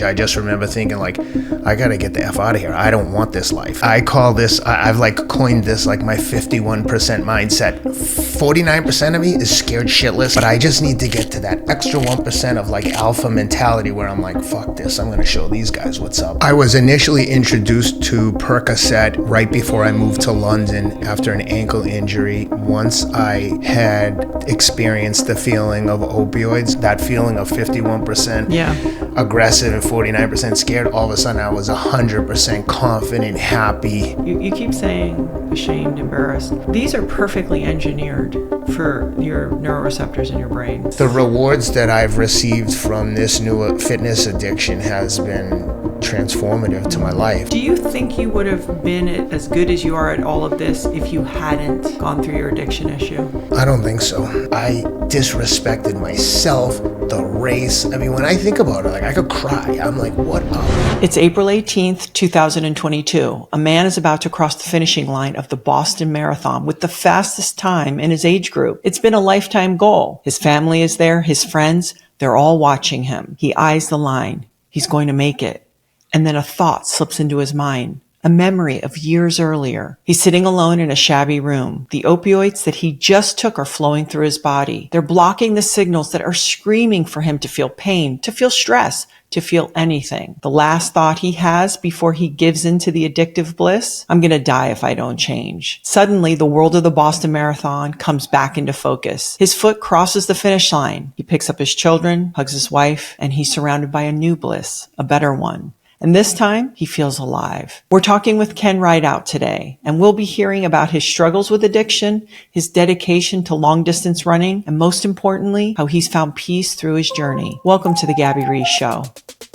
I just remember thinking like, I gotta get the F out of here. I don't want this life. I call this, I've like coined this like my 51% mindset. 49% of me is scared shitless, but I just need to get to that extra 1% of like alpha mentality where I'm like, fuck this, I'm gonna show these guys what's up. I was initially introduced to Percocet right before I moved to London after an ankle injury. Once I had experienced the feeling of opioids, that feeling of 51% aggressive and 49% scared, all of a sudden I was 100% confident, happy. You keep saying ashamed, embarrassed. These are perfectly engineered for your neuroreceptors in your brain. The rewards that I've received from this new fitness addiction has been transformative to my life. Do you think you would have been as good as you are at all of this if you hadn't gone through your addiction issue? I don't think so. I disrespected myself, the race. I mean, when I think about it, like I could cry. I'm like, what up? It's April 18th, 2022. A man is about to cross the finishing line of the Boston Marathon with the fastest time in his age group. It's been a lifetime goal. His family is there, his friends, they're all watching him. He eyes the line. He's going to make it. And then a thought slips into his mind, a memory of years earlier. He's sitting alone in a shabby room. The opioids that he just took are flowing through his body. They're blocking the signals that are screaming for him to feel pain, to feel stress, to feel anything. The last thought he has before he gives into the addictive bliss, I'm going to die if I don't change. Suddenly, the world of the Boston Marathon comes back into focus. His foot crosses the finish line. He picks up his children, hugs his wife, and he's surrounded by a new bliss, a better one. And this time, he feels alive. We're talking with Ken Rideout today, and we'll be hearing about his struggles with addiction, his dedication to long-distance running, and most importantly, how he's found peace through his journey. Welcome to the Gabby Reece Show.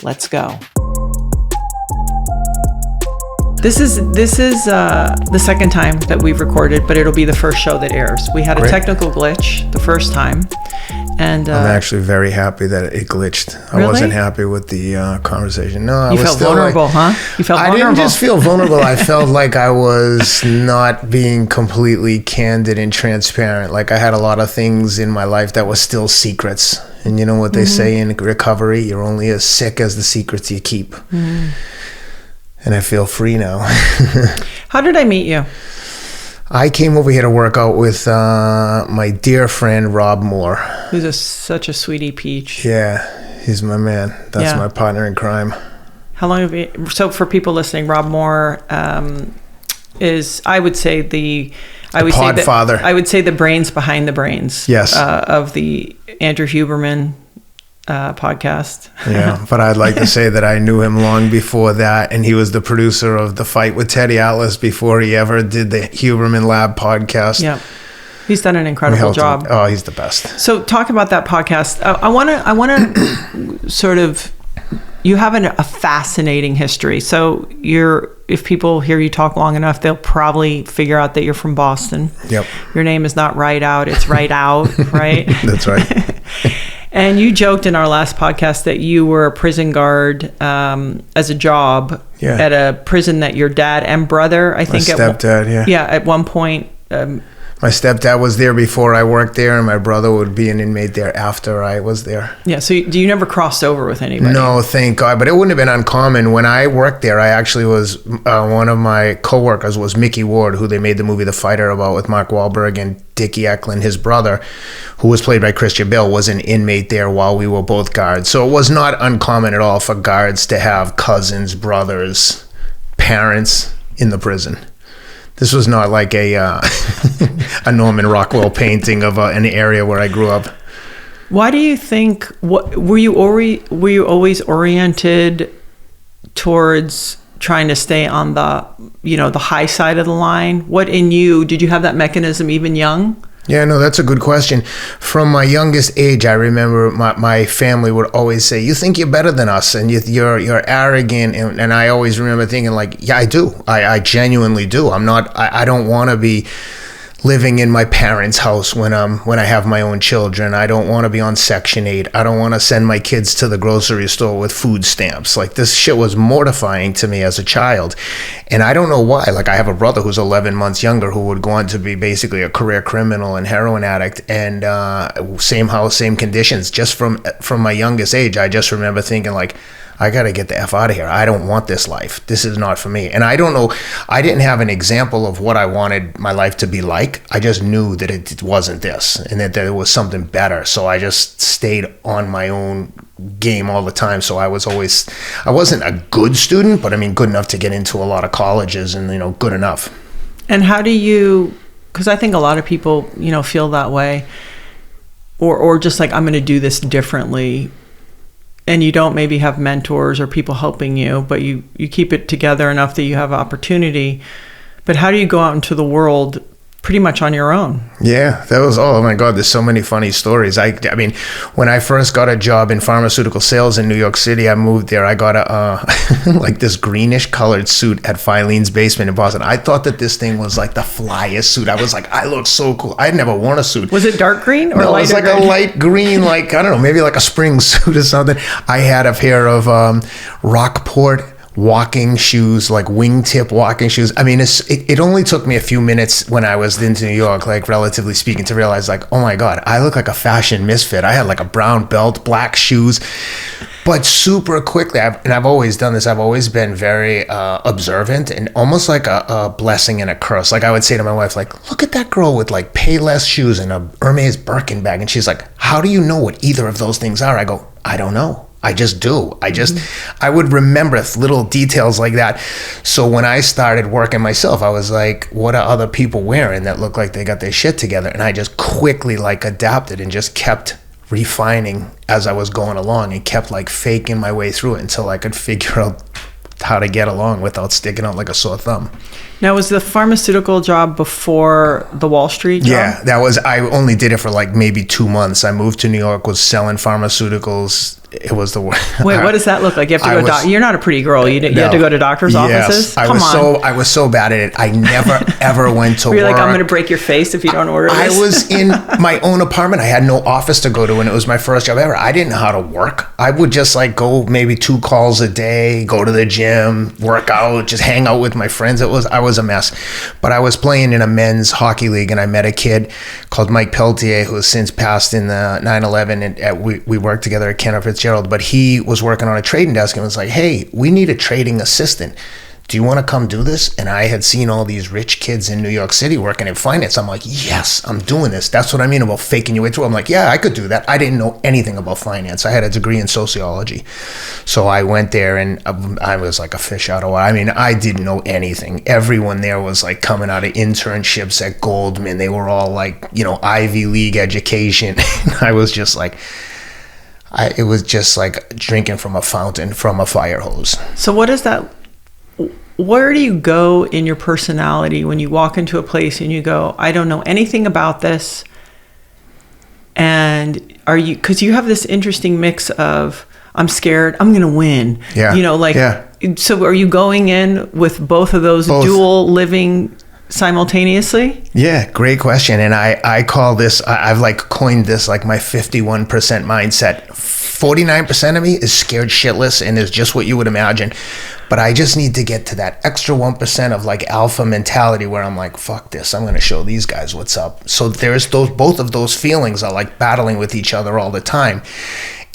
Let's go. This is the second time that we've recorded, but it'll be the first show that airs. We had a technical glitch the first time. And I'm actually very happy that it glitched. Really? I wasn't happy with the conversation. No, I you was felt still vulnerable, huh? You felt vulnerable. I didn't just feel vulnerable. I felt like I was not being completely candid and transparent. Like I had a lot of things in my life that were still secrets. And you know what they say in recovery? You're only as sick as the secrets you keep. Mm-hmm. And I feel free now. How did I meet you? I came over here to work out with my dear friend, Rob Moore. Who's such a sweetie peach. Yeah, he's my man. That's my partner in crime. How long have you... So for people listening, Rob Moore is, I would say, the Podfather. I would say the brains behind the brains. Yes. Of the Andrew Huberman podcast. Yeah, but I'd like to say that I knew him long before that, and he was the producer of The Fight with Teddy Atlas before he ever did the Huberman Lab podcast. Yeah, he's done an incredible job. Oh, he's the best. So talk about that podcast. I want to sort of, you have a fascinating history. So if people hear you talk long enough, they'll probably figure out that you're from Boston. Yep. Your name is not Rideout, it's Rideout, right? That's right. And you joked in our last podcast that you were a prison guard as a job at a prison that your dad and brother, I think. My stepdad, Yeah, at one point. My stepdad was there before I worked there, and my brother would be an inmate there after I was there. Yeah, so you never crossed over with anybody? No, thank God. But it wouldn't have been uncommon. When I worked there, I actually was, one of my coworkers was Mickey Ward, who they made the movie The Fighter about with Mark Wahlberg, and Dickie Eklund, his brother, who was played by Christian Bale, was an inmate there while we were both guards. So it was not uncommon at all for guards to have cousins, brothers, parents in the prison. This was not like a Norman Rockwell painting of an area where I grew up. Why do you think? Were you always oriented towards trying to stay on the high side of the line? What in you did you have that mechanism even young? Yeah, no, that's a good question. From my youngest age, I remember my family would always say, "You think you're better than us, and you're arrogant." And I always remember thinking, like, yeah, I do. I genuinely do. I'm not. I don't want to be living in my parents' house when I have my own children. I don't want to be on Section 8. I don't want to send my kids to the grocery store with food stamps. Like, this shit was mortifying to me as a child. And I don't know why. Like, I have a brother who's 11 months younger who would go on to be basically a career criminal and heroin addict, and same house, same conditions. Just from my youngest age, I just remember thinking, like, I got to get the F out of here. I don't want this life. This is not for me. And I don't know, I didn't have an example of what I wanted my life to be like. I just knew that it wasn't this and that there was something better. So I just stayed on my own game all the time. So I wasn't a good student, but I mean, good enough to get into a lot of colleges and, good enough. And how do you, because I think a lot of people, feel that way, or just like, I'm going to do this differently. And you don't maybe have mentors or people helping you, but you keep it together enough that you have opportunity. But how do you go out into the world pretty much on your own? Yeah, that was, oh my God, there's so many funny stories. I mean, when I first got a job in pharmaceutical sales in New York City, I moved there. I got a like this greenish colored suit at Filene's Basement in Boston. I thought that this thing was like the flyest suit. I was like, I look so cool. I'd never worn a suit. Was it dark green or no, lighter? It was like green? a light green, like, I don't know, maybe like a spring suit or something. I had a pair of Rockport walking shoes, like wingtip walking shoes. I mean, it only took me a few minutes when I was into New York, like relatively speaking, to realize like, oh my God, I look like a fashion misfit. I had like a brown belt, black shoes, but super quickly, I've always done this. I've always been very observant and almost like a blessing and a curse. Like I would say to my wife, like, look at that girl with like Payless shoes and a Hermes Birkin bag. And she's like, how do you know what either of those things are? I go, I don't know. I just do. I would remember little details like that. So when I started working myself, I was like, what are other people wearing that look like they got their shit together? And I just quickly like adapted and just kept refining as I was going along and kept like faking my way through it until I could figure out how to get along without sticking out like a sore thumb. Now, was the pharmaceutical job before the Wall Street job? Yeah, I only did it for like maybe 2 months. I moved to New York, was selling pharmaceuticals. It was the worst. Wait, what does that look like? You have to go you're not a pretty girl. You had to go to doctor's offices? I was so bad at it. I never, ever went to work. You're like, I'm going to break your face if you don't order this. I was in my own apartment. I had no office to go to, and it was my first job ever. I didn't know how to work. I would just like go maybe 2 calls a day, go to the gym, work out, just hang out with my friends. I was a mess. But I was playing in a men's hockey league, and I met a kid called Mike Peltier, who has since passed in the 9/11, and we worked together at Ken Rideout. But he was working on a trading desk and was like, hey, we need a trading assistant. Do you want to come do this? And I had seen all these rich kids in New York City working in finance. I'm like, yes, I'm doing this. That's what I mean about faking your way through. I'm like, yeah, I could do that. I didn't know anything about finance. I had a degree in sociology. So I went there and I was like a fish out of water. I mean, I didn't know anything. Everyone there was like coming out of internships at Goldman. They were all like, Ivy League education. And I was just like, it was just like drinking from a fountain, from a fire hose. So what is that? Where do you go in your personality when you walk into a place and you go, I don't know anything about this? And because you have this interesting mix of, I'm scared, I'm going to win. Yeah. So are you going in with both of those dual living simultaneously? Yeah, great question. And I call this, I've like coined this like my 51% mindset. 49% of me is scared shitless and is just what you would imagine. But I just need to get to that extra 1% of like alpha mentality where I'm like, fuck this, I'm going to show these guys what's up. So there's both of those feelings are like battling with each other all the time.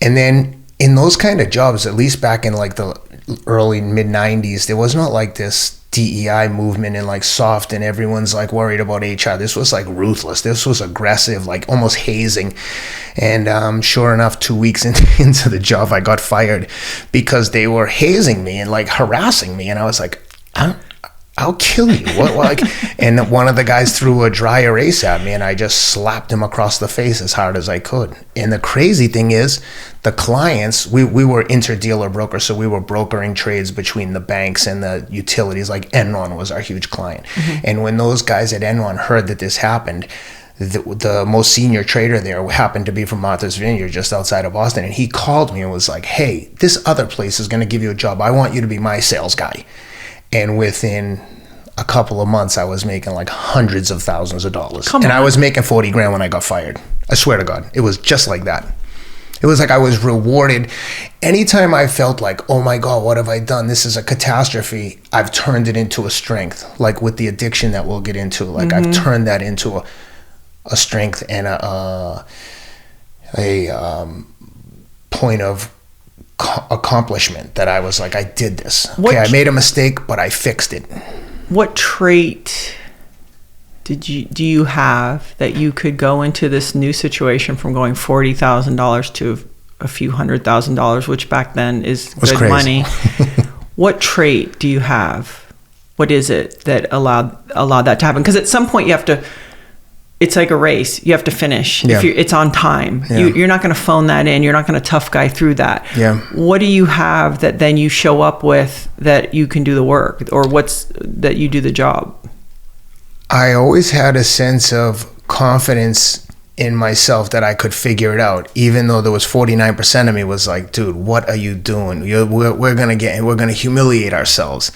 And then in those kind of jobs, at least back in like the early mid 90s, there was not like this DEI movement and like soft and everyone's like worried about HR. This was like ruthless. This was aggressive, like almost hazing. And sure enough, 2 weeks into the job, I got fired because they were hazing me and like harassing me. And I was like, I'll kill you. And one of the guys threw a dry erase at me and I just slapped him across the face as hard as I could. And the crazy thing is, the clients, we were interdealer brokers, so we were brokering trades between the banks and the utilities. Like Enron was our huge client. Mm-hmm. And when those guys at Enron heard that this happened, the most senior trader there happened to be from Martha's Vineyard, just outside of Boston. And he called me and was like, hey, this other place is going to give you a job. I want you to be my sales guy. And within a couple of months, I was making like hundreds of thousands of dollars. I was making 40 grand when I got fired. I swear to God, it was just like that. It was like I was rewarded. Anytime I felt like, oh my God, what have I done? This is a catastrophe. I've turned it into a strength, like with the addiction that we'll get into. Like I've turned that into a strength and a point of accomplishment that I was like, I did this. Okay, I made a mistake, but I fixed it. What trait do you have that you could go into this new situation from going $40,000 to a few $100,000, which back then is good crazy money? What trait do you have? What is it that allowed that to happen? Because at some point you have to. It's like a race. You have to finish. Yeah. It's on time. Yeah. You're not going to phone that in. You're not going to tough guy through that. Yeah. What do you have that then you show up with that you can do the work, or that you do the job? I always had a sense of confidence in myself that I could figure it out, even though there was 49% of me was like, dude, what are you doing? We're going to humiliate ourselves.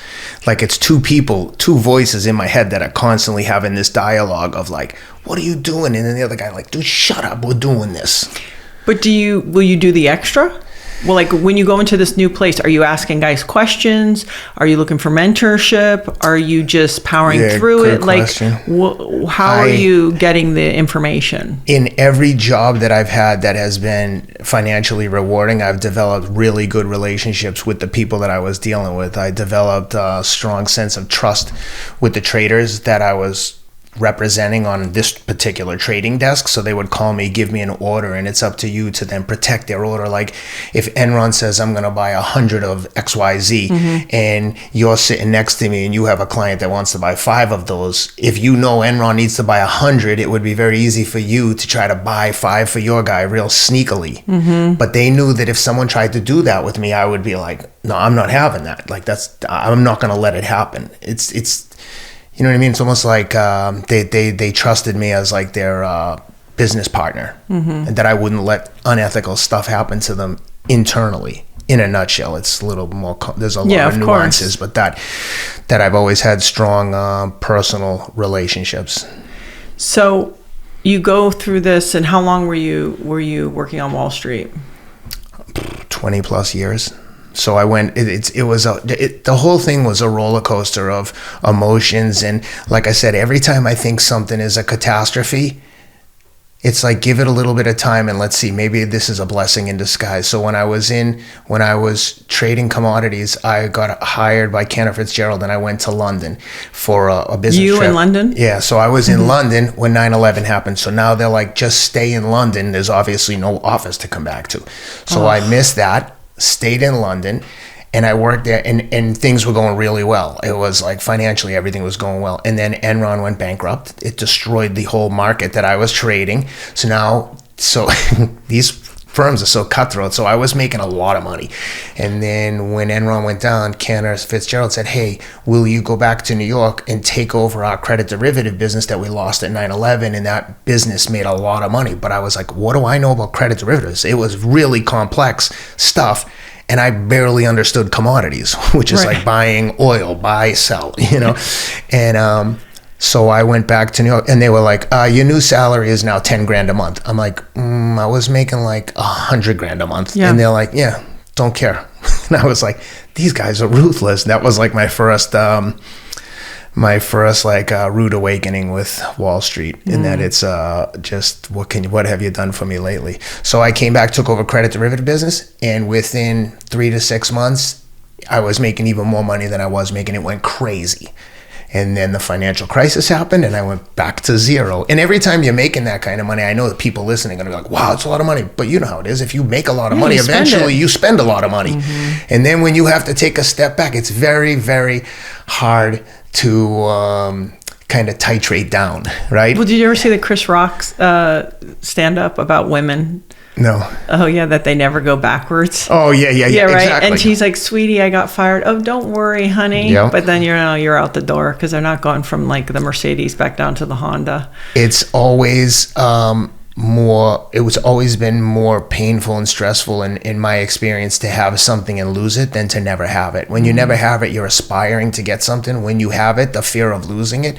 Like, it's two voices in my head that are constantly having this dialogue of like, what are you doing? And then the other guy like, dude, shut up, we're doing this. But will you do the extra? Well, like when you go into this new place, are you asking guys questions? Are you looking for mentorship? Are you just powering through it? Like, how are you getting the information? In every job that I've had that has been financially rewarding, I've developed really good relationships with the people that I was dealing with. I developed a strong sense of trust with the traders that I was representing on this particular trading desk. So they would call me, give me an order, and it's up to you to then protect their order. Like if Enron says I'm going to buy 100 of XYZ, and you're sitting next to me and you have a client that wants to buy 5 of those, if you know Enron needs to buy 100, it would be very easy for you to try to buy 5 for your guy real sneakily. But they knew that if someone tried to do that with me, I would be like, no, I'm not having that. Like I'm not going to let it happen. It's you know what I mean? It's almost like they trusted me as like their business partner, and that I wouldn't let unethical stuff happen to them internally. In a nutshell, it's a little more. There's a lot of nuances, but that I've always had strong personal relationships. So you go through this, and how long were you working on Wall Street? 20 plus years. So I went, the whole thing was a roller coaster of emotions. And like I said, every time I think something is a catastrophe, it's like, give it a little bit of time and let's see, maybe this is a blessing in disguise. So when I was trading commodities, I got hired by Ken Rideout and I went to London for a business trip. You in London? Yeah. So I was in London when 9/11 happened. So now they're like, just stay in London. There's obviously no office to come back to. So I missed that. Stayed in London, and I worked there, and things were going really well. It was like financially everything was going well, and then Enron went bankrupt. It destroyed the whole market that I was trading. So these firms are so cutthroat. So I was making a lot of money, and then when Enron went down, Ken Rideout said, "Hey, will you go back to New York and take over our credit derivative business that we lost at 9/11?" And that business made a lot of money. But I was like, what do I know about credit derivatives? It was really complex stuff, and I barely understood commodities, which is like buying oil, buy, sell, And so I went back to New York, and they were like, your new salary is now 10 grand a month. I'm like, I was making like 100 grand a month. Yeah. And they're like, yeah, don't care. And I was like, these guys are ruthless. That was like my first rude awakening with Wall Street, in that it's just, what have you done for me lately? So I came back, took over credit derivative business, and within 3 to 6 months, I was making even more money than I was making. It went crazy. And then the financial crisis happened, and I went back to zero. And every time you're making that kind of money, I know that people listening are going to be like, wow, it's a lot of money. But you know how it is. If you make a lot of money, eventually you spend a lot of money. And then when you have to take a step back, it's very, very hard to kind of titrate down, right? Well, did you ever see the Chris Rock stand-up about women? No. Oh, yeah, that they never go backwards. Oh, yeah, right? Exactly. And she's like, sweetie, I got fired. Oh, don't worry, honey. Yep. But then you're out the door, because they're not going from like the Mercedes back down to the Honda. It's always it was always been more painful and stressful in my experience to have something and lose it than to never have it. When you never have it, you're aspiring to get something. When you have it, the fear of losing it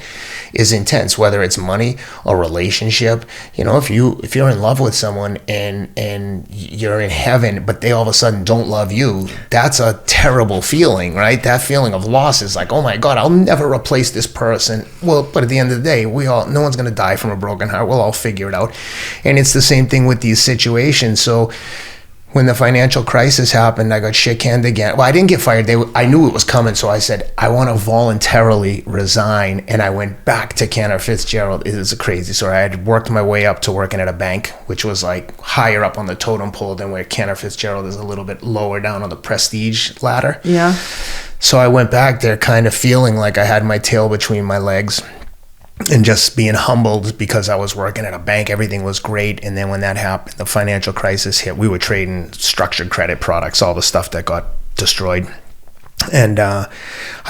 is intense, whether it's money or relationship. If you're in love with someone and you're in heaven, but they all of a sudden don't love you, that's a terrible feeling, right? That feeling of loss is like, oh my God, I'll never replace this person. Well, but at the end of the day, no one's going to die from a broken heart. We'll all figure it out. And it's the same thing with these situations. So When the financial crisis happened, I got shit-canned again. Well, I didn't get fired. I knew it was coming, so I said, I want to voluntarily resign. And I went back to Cantor Fitzgerald. It is a crazy story. I had worked my way up to working at a bank, which was like higher up on the totem pole than where Cantor Fitzgerald is, a little bit lower down on the prestige ladder. Yeah. So I went back there kind of feeling like I had my tail between my legs, and just being humbled because I was working at a bank. Everything was great. And then when that happened, the financial crisis hit, we were trading structured credit products, all the stuff that got destroyed. And I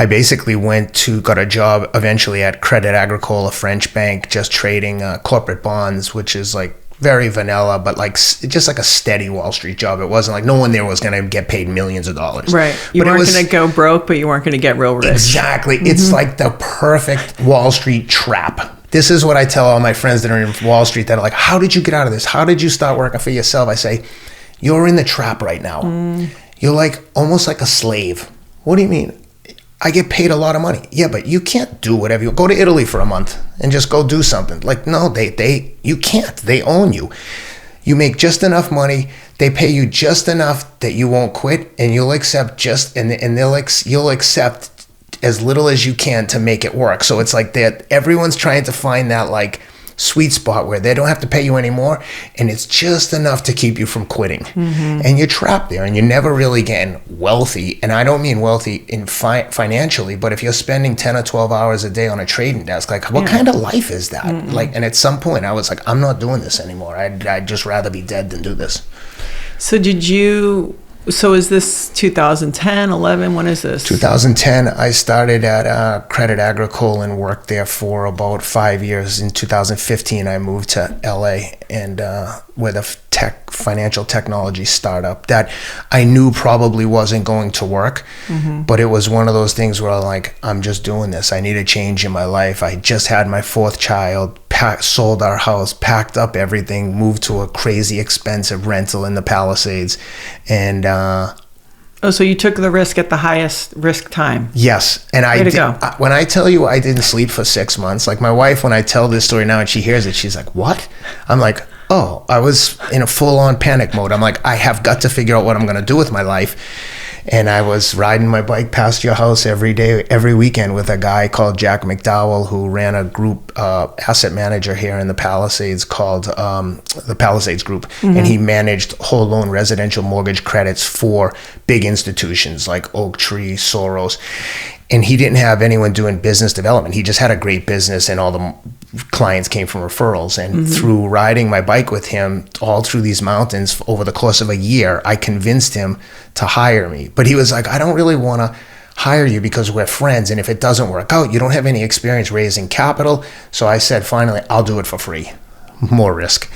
basically got a job eventually at Crédit Agricole, a French bank, just trading corporate bonds, which is like very vanilla, but like just like a steady Wall Street job. It wasn't like no one there was going to get paid millions of dollars. Right. You weren't going to go broke, but you weren't going to get real rich. Exactly. Mm-hmm. It's like the perfect Wall Street trap. This is what I tell all my friends that are in Wall Street that are like, how did you get out of this? How did you start working for yourself? I say, you're in the trap right now. You're like almost like a slave. What do you mean? I get paid a lot of money. Yeah, but you can't do whatever you go to Italy for a month and just go do something. Like, no, you can't. They own you. You make just enough money. They pay you just enough that you won't quit, and you'll accept you'll accept as little as you can to make it work. So it's like that everyone's trying to find that like sweet spot where they don't have to pay you anymore, and it's just enough to keep you from quitting. And you're trapped there, and you're never really getting wealthy. And I don't mean wealthy in financially, but if you're spending 10 or 12 hours a day on a trading desk, like what kind of life is that? Like, and at some point I was like, I'm not doing this anymore. I'd just rather be dead than do this. So is this 2010, 11? When is this? 2010, I started at Crédit Agricole and worked there for about 5 years. In 2015, I moved to LA and with a financial technology startup that I knew probably wasn't going to work. But it was one of those things where I'm like, I'm just doing this. I need a change in my life. I just had my fourth child, sold our house, packed up everything, moved to a crazy expensive rental in the Palisades, and so you took the risk at the highest risk time. Yes. And when I tell you I didn't sleep for 6 months, like my wife, when I tell this story now and she hears it, she's like, what? I'm like, oh, I was in a full-on panic mode. I'm like, I have got to figure out what I'm going to do with my life. And I was riding my bike past your house every day, every weekend with a guy called Jack McDowell, who ran a group asset manager here in the Palisades called the Palisades Group. And he managed whole loan residential mortgage credits for big institutions like Oaktree, Soros. And he didn't have anyone doing business development. He just had a great business, and all the clients came from referrals. And through riding my bike with him all through these mountains over the course of a year, I convinced him to hire me. But he was like, I don't really want to hire you because we're friends, and if it doesn't work out, you don't have any experience raising capital. So I said, finally, I'll do it for free. More risk.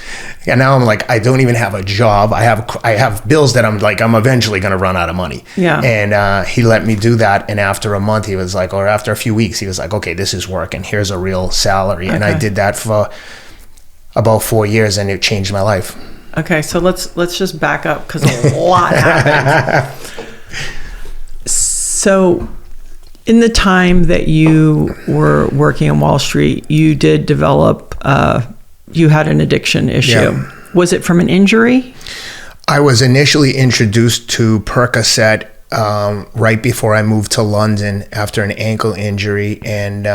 And now I'm like, I don't even have a job. I have bills that I'm eventually going to run out of money. Yeah. And he let me do that. And after a month, he was like, or after a few weeks, he was like, okay, this is working. Here's a real salary. Okay. And I did that for about 4 years, and it changed my life. Okay, so let's just back up because a lot happened. So in the time that you were working on Wall Street, you did develop you had an addiction issue. Yeah. Was it from an injury? I was initially introduced to Percocet right before I moved to London after an ankle injury. And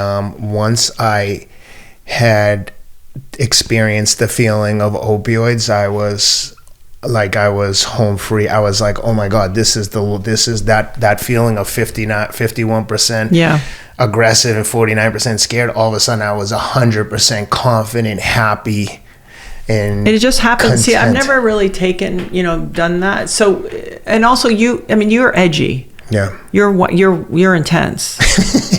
once I had experienced the feeling of opioids, I was home free. I was like, oh my God, this is that feeling of 51% aggressive and 49% scared. All of a sudden I was 100% confident, happy, and it just happened. Content. See, I've never really done that. So, and also you're edgy. Yeah. You're intense.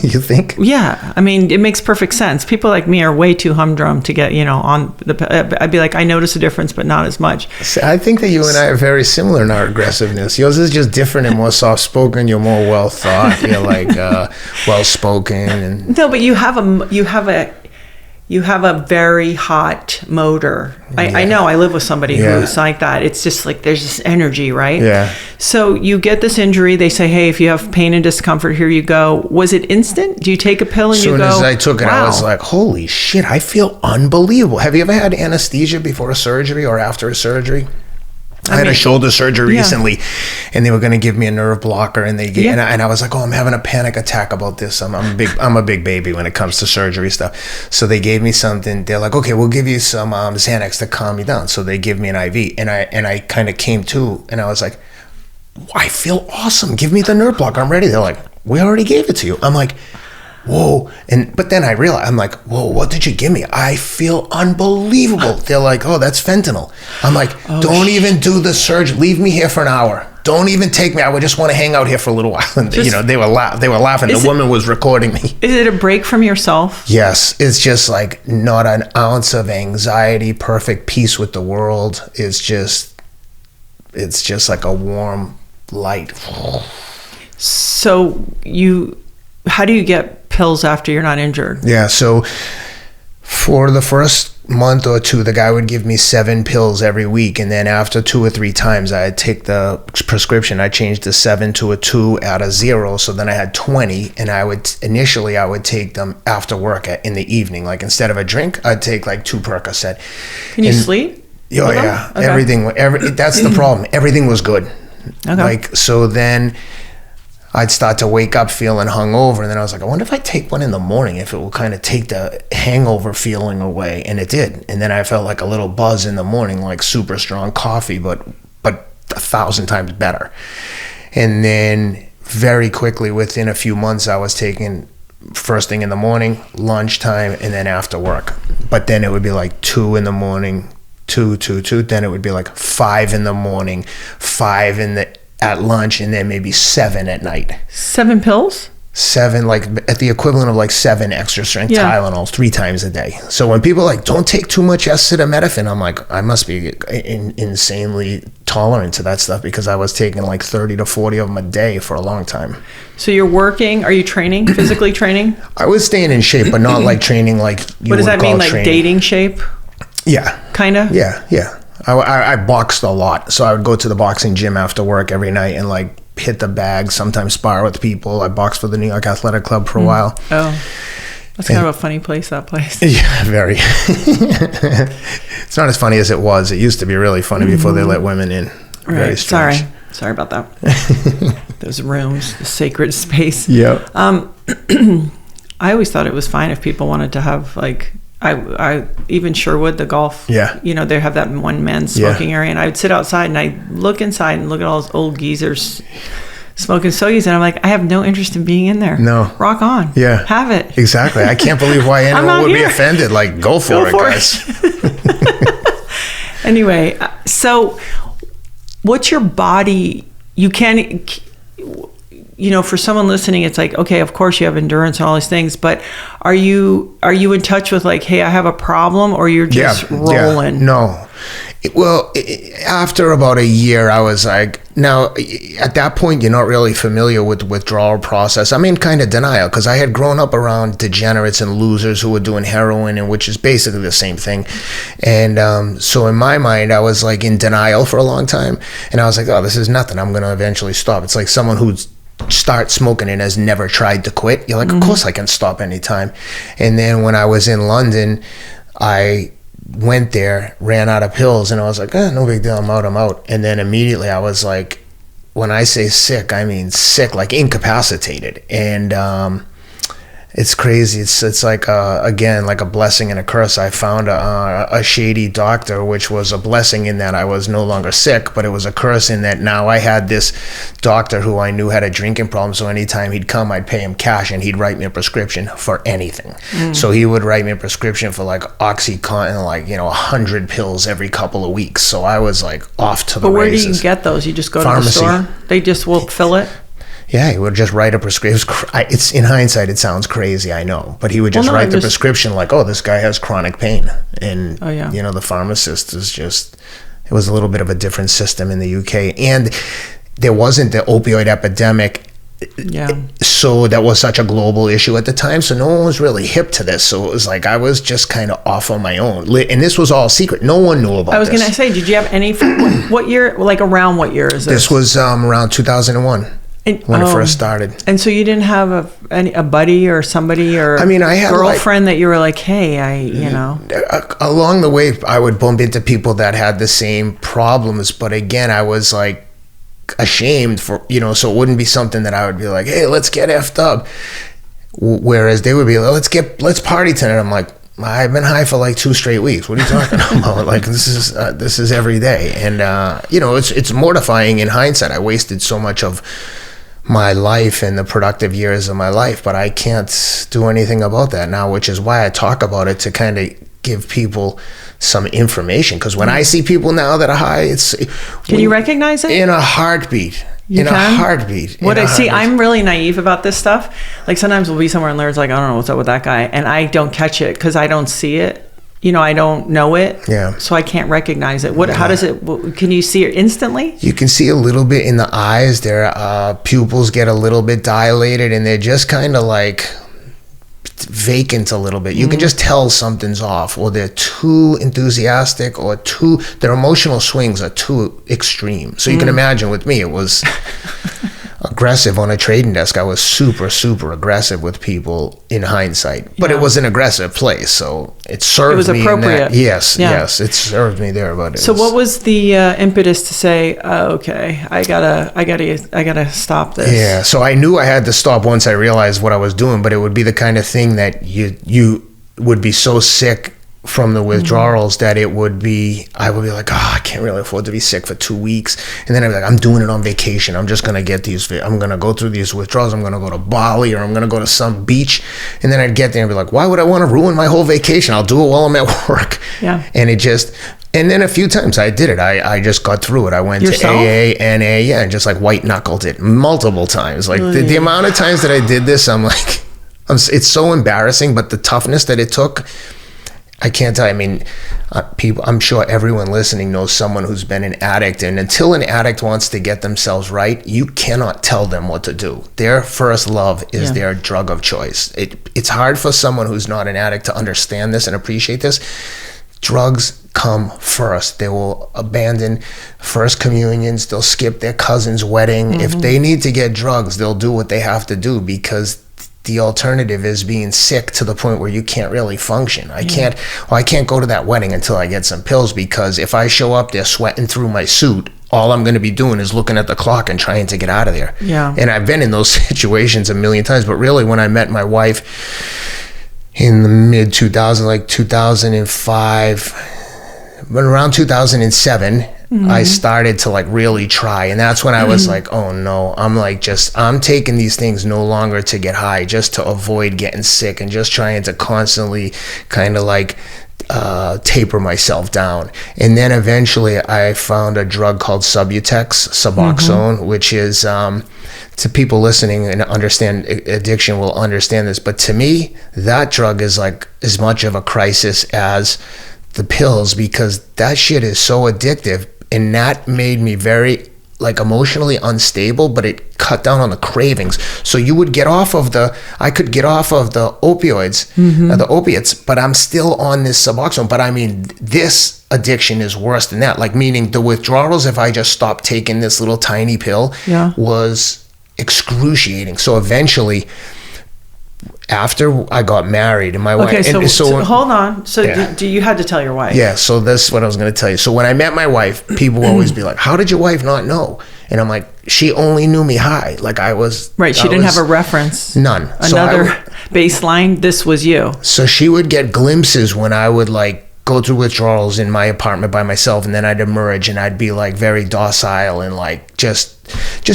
You think? Yeah. I mean, it makes perfect sense. People like me are way too humdrum to get, on the, I'd be like, I notice a difference, but not as much. I think that you and I are very similar in our aggressiveness. Yours is just different and more soft-spoken. You're more well-thought. You're like well-spoken. And no, but you have a very hot motor. I know, I live with somebody who's like that. It's just like there's this energy, right? Yeah. So you get this injury. They say, hey, if you have pain and discomfort, here you go. Was it instant? Do you take a pill and you go? As soon as I took it, wow. I was like, holy shit, I feel unbelievable. Have you ever had anesthesia before a surgery or after a surgery? I had a shoulder surgery recently, and they were going to give me a nerve blocker, and they gave, and I was like, oh, I'm having a panic attack about this. I'm a big baby when it comes to surgery stuff. So they gave me something. They're like, okay, we'll give you some Xanax to calm you down. So they give me an IV, and I kind of came to, and I was like, I feel awesome. Give me the nerve blocker. I'm ready. They're like, we already gave it to you. I'm like, whoa. But then I realized, I'm like, whoa, what did you give me? I feel unbelievable. They're like, oh, that's fentanyl. I'm like, don't even do the surgery. Leave me here for an hour. Don't even take me. I would just want to hang out here for a little while. And they were laughing. The woman was recording me. Is it a break from yourself? Yes. It's just like not an ounce of anxiety, perfect peace with the world. It's just like a warm light. So how do you get pills after you're not injured? Yeah, so for the first month or two, the guy would give me 7 pills every week, and then after 2 or 3 times, I'd take the prescription. I changed the 7 to a 2 out of 0, so then I had 20, and I would take them after work in the evening. Like instead of a drink, I'd take like 2 Percocet. Can you sleep? Oh yeah, okay. Everything. That's the problem. Everything was good. Okay. Like so then. I'd start to wake up feeling hungover, and then I was like, I wonder if I take one in the morning, if it will kind of take the hangover feeling away, and it did. And then I felt like a little buzz in the morning, like super strong coffee, but 1,000 times better. And then very quickly, within a few months, I was taking first thing in the morning, lunchtime, and then after work. But then it would be like 2 in the morning, 2. Then it would be like 5 in the morning, 5 at lunch, and then maybe 7 at night. 7 pills? 7, like at the equivalent of like 7 extra strength Tylenols 3 times a day. So when people are like, don't take too much acetaminophen, I'm like, I must be insanely tolerant to that stuff, because I was taking like 30 to 40 of them a day for a long time. So you're working, are you training, physically training? I was staying in shape, but not like training like you would call training. What does that mean, like dating shape? Yeah. Kind of? Yeah. I boxed a lot, so I would go to the boxing gym after work every night and like hit the bag, sometimes spar with people. I boxed for the New York Athletic Club for a while. Oh, that's kind of a funny place, that place. Yeah, very. It's not as funny as it was. It used to be really funny before they let women in. Right. Very strange. Sorry about that. Those rooms, the sacred space. Yeah. I always thought it was fine if people wanted to have like, I even Sherwood, the golf, they have that one man's smoking area, and I would sit outside and I look inside and look at all those old geezers smoking stogies, and I'm like, I have no interest in being in there. No. Rock on. Yeah. Have it. Exactly. I can't believe why anyone would be offended. Like, go for it, guys. Anyway, so what's your body, you can't, for someone listening, it's like, okay, of course you have endurance and all these things, but are you in touch with like, hey, I have a problem, or you're just rolling? Yeah. No. After about a year, I was like, now at that point, you're not really familiar with the withdrawal process. I'm in kind of denial, because I had grown up around degenerates and losers who were doing heroin, and which is basically the same thing. And so in my mind, I was like in denial for a long time. And I was like, oh, this is nothing. I'm going to eventually stop. It's like someone who's start smoking and has never tried to quit. You're like, of course I can stop anytime. And then when I was in London, I went there, ran out of pills, and I was like, no big deal, I'm out. And then immediately I was like, when I say sick, I mean sick, like incapacitated. And it's crazy. It's like again, like a blessing and a curse. I found a shady doctor, which was a blessing in that I was no longer sick, but it was a curse in that now I had this doctor who I knew had a drinking problem. So anytime he'd come, I'd pay him cash, and he'd write me a prescription for anything. So he would write me a prescription for like OxyContin, like 100 pills every couple of weeks. So I was like off to the races. But where do you get those? You just go to the store? They just will fill it? Yeah, he would just write a prescription. It's in hindsight, it sounds crazy, I know, but he would just write the prescription like, oh, this guy has chronic pain, and the pharmacist is just. It was a little bit of a different system in the UK, and there wasn't the opioid epidemic. Yeah. So that was such a global issue at the time. So no one was really hip to this. So it was like I was just kind of off on my own, and this was all secret. No one knew about. I was going to say, did you have any? What year? Like around what year is this? This was around 2001. when it first started. And so you didn't have a buddy or somebody or I mean, I had girlfriend that you were like, hey, along the way, I would bump into people that had the same problems. But again, I was like ashamed for, so it wouldn't be something that I would be like, hey, let's get effed up. Whereas they would be like, let's party tonight. I'm like, I've been high for like 2 straight weeks. What are you talking about? Like this is every day. And, it's mortifying in hindsight. I wasted so much of my life and the productive years of my life, but I can't do anything about that now, which is why I talk about it, to kind of give people some information. Because when I see people now that are high, can you recognize it? In a heartbeat. You can? A heartbeat. I'm really naive about this stuff. Like sometimes we'll be somewhere and Larry's like, I don't know what's up with that guy. And I don't catch it because I don't see it. I don't know it. Yeah. So I can't recognize it. How does it, can you see it instantly? You can see a little bit in the eyes. Their pupils get a little bit dilated and they're just kind of like vacant a little bit. You can just tell something's off, or they're too enthusiastic, or their emotional swings are too extreme. So you can imagine with me, it was aggressive on a trading desk. I was super, super aggressive with people in hindsight, but it was an aggressive place. So it served me. It was appropriate. Yes, it served me there. But so what was the impetus to say, oh, okay, I gotta stop this? Yeah. So I knew I had to stop once I realized what I was doing, but it would be the kind of thing that you would be so sick from the withdrawals that I would be like, I can't really afford to be sick for 2 weeks. And then I'd be like, I'm doing it on vacation. I'm just going to I'm going to go through these withdrawals. I'm going to go to Bali, or I'm going to go to some beach. And then I'd get there and be like, why would I want to ruin my whole vacation? I'll do it while I'm at work. Yeah. And then a few times I did it. I just got through it. I went to AA, NA, and just like white knuckled it multiple times. Like the amount of times that I did this, I'm like, it's so embarrassing, but the toughness that it took, I can't tell you. I mean, people, I'm sure everyone listening knows someone who's been an addict, and until an addict wants to get themselves right, you cannot tell them what to do. Their first love is their drug of choice. It's hard for someone who's not an addict to understand this and appreciate this. Drugs come first. They will abandon first communions. They'll skip their cousin's wedding. If they need to get drugs, they'll do what they have to do, because the alternative is being sick to the point where you can't really function. I can't go to that wedding until I get some pills, because if I show up there sweating through my suit, all I'm going to be doing is looking at the clock and trying to get out of there. Yeah. And I've been in those situations a million times, but really when I met my wife in the mid 2000s, like 2005, but around 2007, I started to like really try. And that's when I was like, oh no, I'm taking these things no longer to get high, just to avoid getting sick, and just trying to constantly kind of like taper myself down. And then eventually I found a drug called Suboxone, which is, to people listening and understand addiction will understand this, but to me, that drug is like as much of a crisis as the pills, because that shit is so addictive. And that made me very like emotionally unstable, but it cut down on the cravings. So I could get off of the opioids, the opiates, but I'm still on this Suboxone. But I mean, this addiction is worse than that. Like, meaning the withdrawals, if I just stopped taking this little tiny pill, was excruciating. So eventually, after I got married, and my wife... Okay, so hold on. So you had to tell your wife? Yeah, so this is what I was going to tell you. So when I met my wife, people will always be like, how did your wife not know? And I'm like, she only knew me high. Like I was... Right, she didn't have a reference. None. Another baseline, this was you. So she would get glimpses when I would like go through withdrawals in my apartment by myself, and then I'd emerge and I'd be like very docile and like just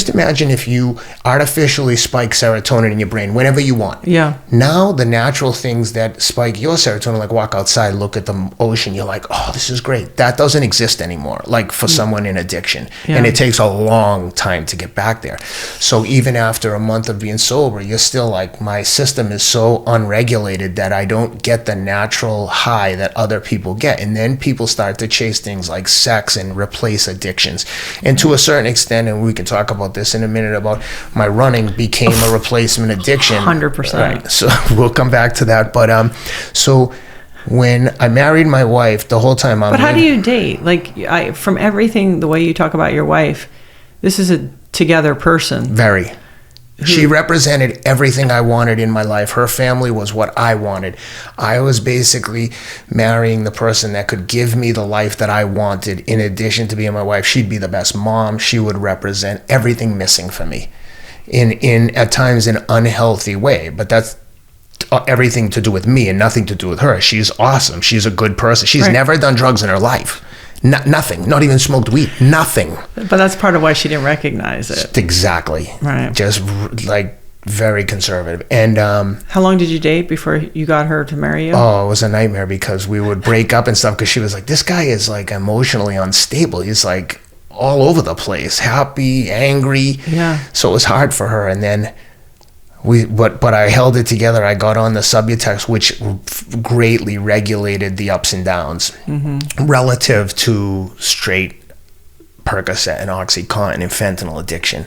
imagine if you artificially spike serotonin in your brain whenever you want. Yeah. Now the natural things that spike your serotonin, like walk outside, look at the ocean, you're like, oh, this is great. That doesn't exist anymore, like for someone in addiction. Yeah. And it takes a long time to get back there. So even after a month of being sober, you're still like, my system is so unregulated that I don't get the natural high that other people get. And then people start to chase things like sex and replace addictions. And to a certain extent, and we can talk about this in a minute, about my running became a replacement addiction. 100%. Right. So we'll come back to that. But so when I married my wife, the whole time But how do you date? Like, from everything, the way you talk about your wife, this is a together person. Very. She represented everything I wanted in my life. Her family was what I wanted. I was basically marrying the person that could give me the life that I wanted. In addition to being my wife, she'd be the best mom. She would represent everything missing for me in at times an unhealthy way. But that's everything to do with me and nothing to do with her. She's awesome. She's a good person. She's never done drugs in her life. Nothing. Not even smoked weed. Nothing. But that's part of why she didn't recognize it. Exactly. Right. Just like very conservative. And how long did you date before you got her to marry you? Oh, it was a nightmare because we would break up and stuff because she was like, this guy is like emotionally unstable. He's like all over the place, happy, angry. Yeah. So it was hard for her. And then but I held it together. I got on the Subutex, which greatly regulated the ups and downs relative to straight Percocet and OxyContin and fentanyl addiction.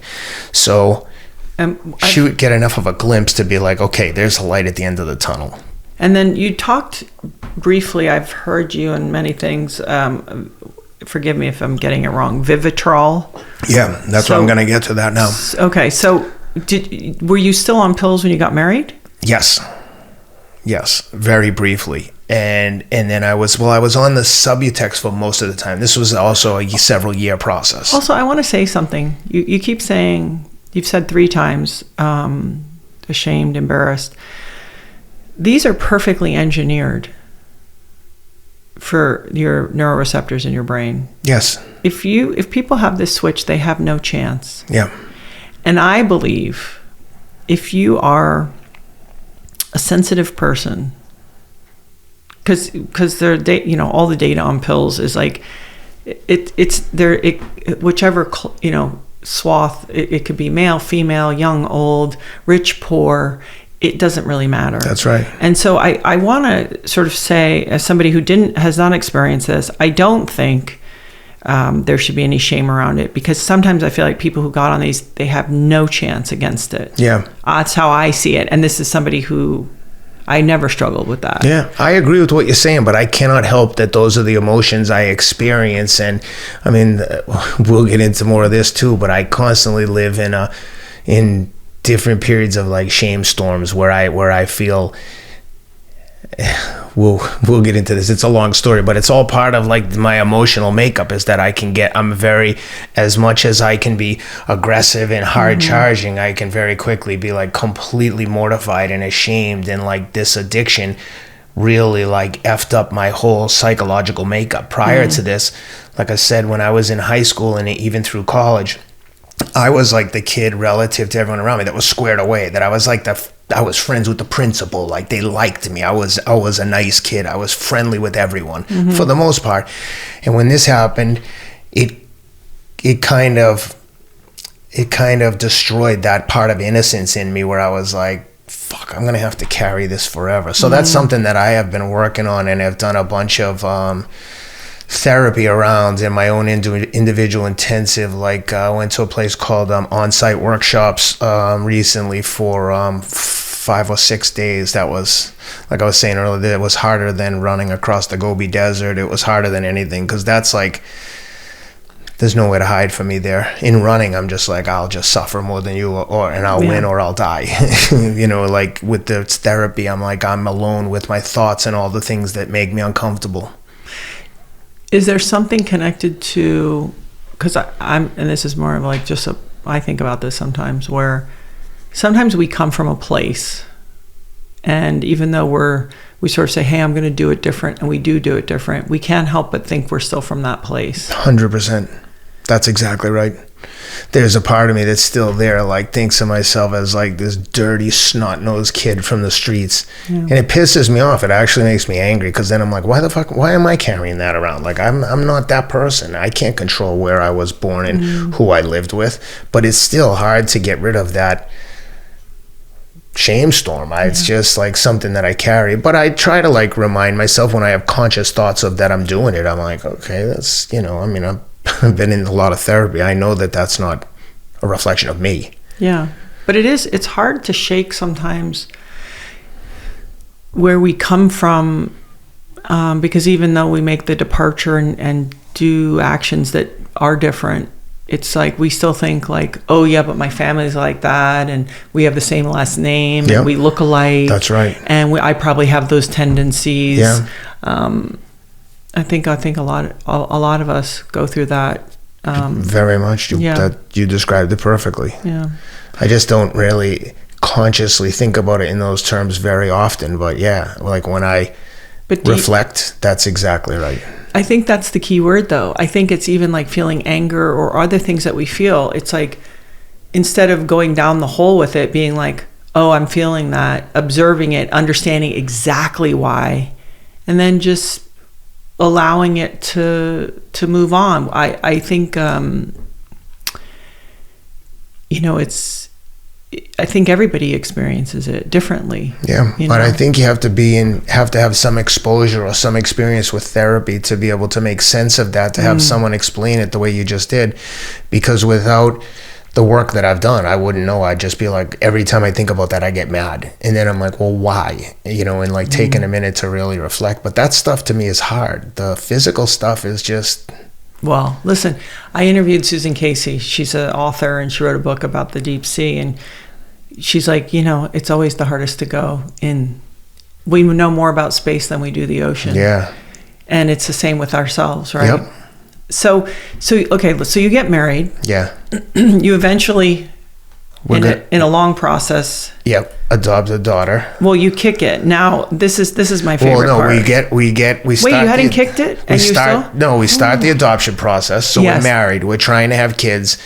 So she would get enough of a glimpse to be like, okay, there's a light at the end of the tunnel. And then you talked briefly, I've heard you in many things, forgive me if I'm getting it wrong, Vivitrol. Yeah, that's what I'm going to get to that now. Okay, so were you still on pills when you got married? Yes, very briefly. And then I was on the Subutex for most of the time. This was also a several year process. Also, I want to say something. You keep saying, you've said 3 times, ashamed, embarrassed. These are perfectly engineered for your neuroreceptors in your brain. Yes. If people have this switch, they have no chance. Yeah. And I believe if you are a sensitive person, because all the data on pills is like it's there. Whichever swath, it could be male, female, young, old, rich, poor. It doesn't really matter. That's right. And so I want to sort of say, as somebody who has not experienced this, I don't think there should be any shame around it, because sometimes I feel like people who got on these, they have no chance against it. Yeah. That's how I see it. And this is somebody who I never struggled with that. Yeah, I agree with what you're saying, but I cannot help that those are the emotions I experience. And I mean, we'll get into more of this too, but I constantly live in different periods of like shame storms where I feel we'll get into this. It's a long story, but it's all part of like my emotional makeup, is that I'm very, as much as I can be aggressive and hard charging, I can very quickly be like completely mortified and ashamed, and like this addiction really like effed up my whole psychological makeup. Prior to this, like I said, when I was in high school and even through college, I was like the kid relative to everyone around me that was squared away, that I was like I was friends with the principal, like they liked me. I was a nice kid. I was friendly with everyone for the most part. And when this happened, it kind of destroyed that part of innocence in me where I was like, fuck, I'm going to have to carry this forever. So that's something that I have been working on, and have done a bunch of therapy around in my own individual intensive. Like I went to a place called On-Site Workshops recently for 5 or 6 days. That was, like I was saying earlier, it was harder than running across the Gobi Desert. It was harder than anything, because that's like, there's nowhere to hide for me there. In running, I'm just like, I'll just suffer more than you, and I'll win or I'll die. Like with the therapy, I'm like, I'm alone with my thoughts and all the things that make me uncomfortable. Is there something connected to, because and this is more of like I think about this sometimes, where sometimes we come from a place, and even though we sort of say, hey, I'm going to do it different, and we do it different, we can't help but think we're still from that place. 100%. That's exactly right. There's a part of me that's still there, like thinks of myself as like this dirty, snot-nosed kid from the streets. Yeah. And it pisses me off. It actually makes me angry, because then I'm like, why am I carrying that around? Like, I'm not that person. I can't control where I was born and who I lived with. But it's still hard to get rid of that shame storm. It's just like something that I carry. But I try to like remind myself when I have conscious thoughts of that I'm doing it. I'm like, okay, that's, I've been in a lot of therapy. I know that that's not a reflection of me. Yeah. But it's hard to shake sometimes where we come from, because even though we make the departure and do actions that are different, it's like we still think like, oh yeah, but my family's like that, and we have the same last name, Yep. and we look alike. That's right. And I probably have those tendencies. Yeah. I think a lot of us go through that. Very much. You described it perfectly. Yeah. I just don't really consciously think about it in those terms very often, but yeah, like when I reflect, that's exactly right. I think that's the key word, though. I think it's even like feeling anger or other things that we feel. It's like, instead of going down the hole with it, being like, oh, I'm feeling that, observing it, understanding exactly why, and then just allowing it to move on. I think, I think everybody experiences it differently. Yeah, but I think you have to have some exposure or some experience with therapy to be able to make sense of that, to have someone explain it the way you just did. Because without the work that I've done, I wouldn't know. I'd just be like, every time I think about that, I get mad. And then I'm like, well, why? And like taking a minute to really reflect. But that stuff to me is hard. The physical stuff is just... Well, listen, I interviewed Susan Casey. She's an author, and she wrote a book about the deep sea. And she's like, it's always the hardest to go in. We know more about space than we do the ocean. Yeah. And it's the same with ourselves, right? Yep. So you get married. Yeah. You eventually, in a long process. Yep. Adopt a daughter. Well, you kick it. Now, this is my favorite part. We start. Wait, you hadn't kicked it? We start the adoption process. So We're married. We're trying to have kids.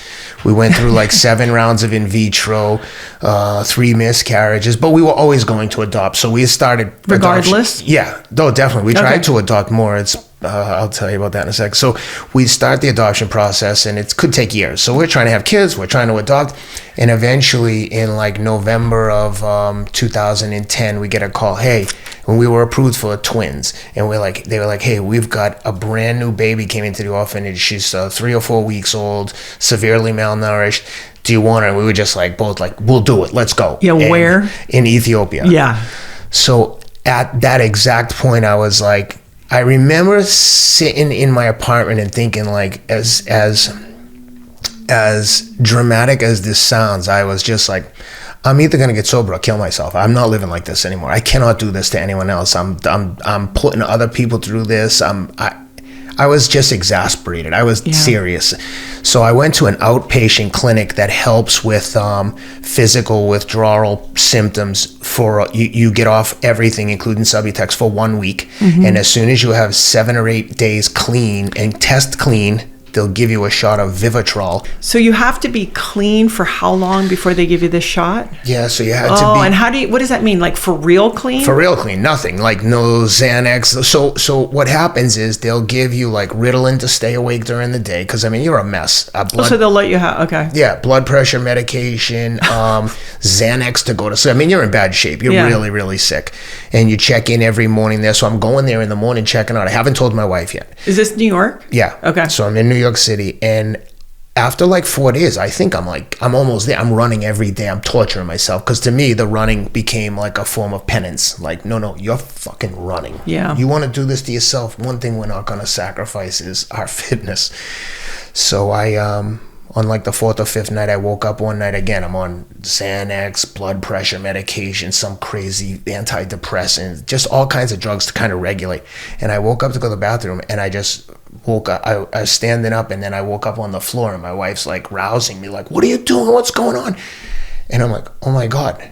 We went through like 7 rounds of in vitro, 3 miscarriages, but we were always going to adopt. So we started regardless. Adoption. Yeah, no, definitely. We tried to adopt more. I'll tell you about that in a sec. So we start the adoption process, and it could take years. So we're trying to have kids. We're trying to adopt, and eventually, in like November of 2010, we get a call. Hey, when we were approved for twins, and they were like, hey, we've got a brand new baby came into the orphanage. She's 3 or 4 weeks old, severely malnourished. Do you want her? And we were just like, both like, we'll do it. Let's go. Yeah, where? In Ethiopia. Yeah. So at that exact point, I was like, I remember sitting in my apartment and thinking, like, as dramatic as this sounds, I was just like, I'm either gonna get sober or kill myself. I'm not living like this anymore. I cannot do this to anyone else. I'm putting other people through this. I was just exasperated. I was serious. So I went to an outpatient clinic that helps with physical withdrawal symptoms for you get off everything, including Subutex, for 1 week. Mm-hmm. And as soon as you have 7 or 8 days clean and test clean, they'll give you a shot of Vivitrol. So you have to be clean for how long before they give you this shot? Yeah, so you had to be... Oh, and what does that mean? Like for real clean? For real clean, nothing. Like no Xanax. So what happens is they'll give you like Ritalin to stay awake during the day, because I mean, you're a mess. So they'll let you have, okay. Yeah, blood pressure medication, Xanax to go to sleep. I mean, you're in bad shape. You're really, really sick. And you check in every morning there. So I'm going there in the morning checking out. I haven't told my wife yet. Is this New York? Yeah. Okay. So I'm in New York City, and after like 4 days, I think I'm almost there. I'm running every day. I'm torturing myself, because to me the running became like a form of penance. Like, no, you're fucking running. Yeah. You want to do this to yourself. One thing we're not going to sacrifice is our fitness. So I on like the 4th or 5th night, I woke up one night again. I'm on Xanax, blood pressure medication, some crazy antidepressant, just all kinds of drugs to kind of regulate. And I woke up to go to the bathroom, and I just woke up. I was standing up, and then I woke up on the floor, and my wife's like rousing me, like, what are you doing? What's going on? And I'm like, oh my God,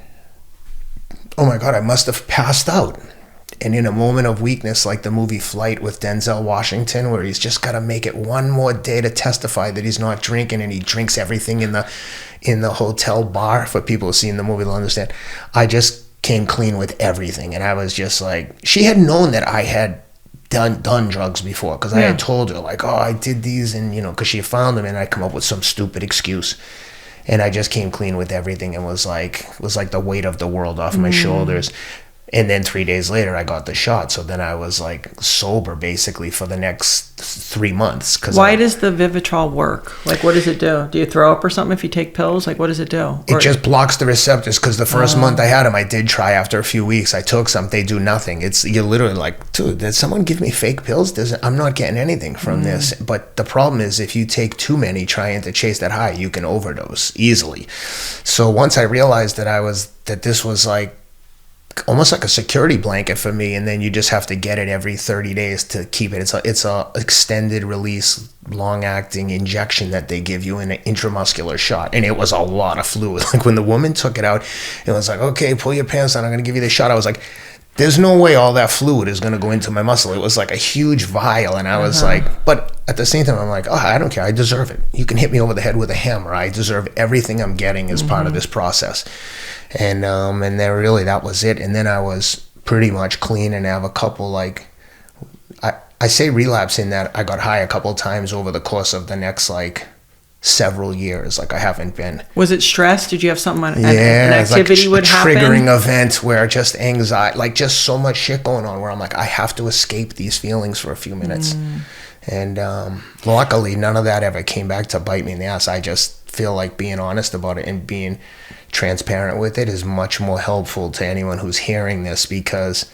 I must have passed out. And in a moment of weakness, like the movie Flight with Denzel Washington, where he's just got to make it one more day to testify that he's not drinking, and he drinks everything in the hotel bar. For people who see in the movie, they'll understand. I just came clean with everything, and I was just like, she had known that I had done drugs before, because I had told her, like, oh, I did these, and because she found them, and I come up with some stupid excuse. And I just came clean with everything, and was like the weight of the world off my shoulders. And then 3 days later, I got the shot. So then I was like sober basically for the next 3 months. Why does the Vivitrol work? Like, what does it do? Do you throw up or something if you take pills? Like, what does it do? It just blocks the receptors, because the first month I had them, I did try after a few weeks. I took some, they do nothing. You're literally like, dude, did someone give me fake pills? I'm not getting anything from this. But the problem is, if you take too many trying to chase that high, you can overdose easily. So once I realized that this was like almost like a security blanket for me, and then you just have to get it every 30 days to keep it. It's a extended release, long acting injection that they give you in an intramuscular shot, and it was a lot of fluid. Like when the woman took it out, it was like, okay, pull your pants down, I'm gonna give you the shot. I was like, there's no way all that fluid is gonna go into my muscle. It was like a huge vial, and I was like, but at the same time, I'm like, oh, I don't care, I deserve it. You can hit me over the head with a hammer. I deserve everything I'm getting as part of this process. And then really that was it. And then I was pretty much clean, and have a couple, like, I say relapse in that I got high a couple times over the course of the next like several years. Like I haven't been. Was it stress? Did you have something an activity would happen? Triggering event where just anxiety, like just so much shit going on where I'm like, I have to escape these feelings for a few minutes. And luckily none of that ever came back to bite me in the ass. I just feel like being honest about it and being transparent with it is much more helpful to anyone who's hearing this, because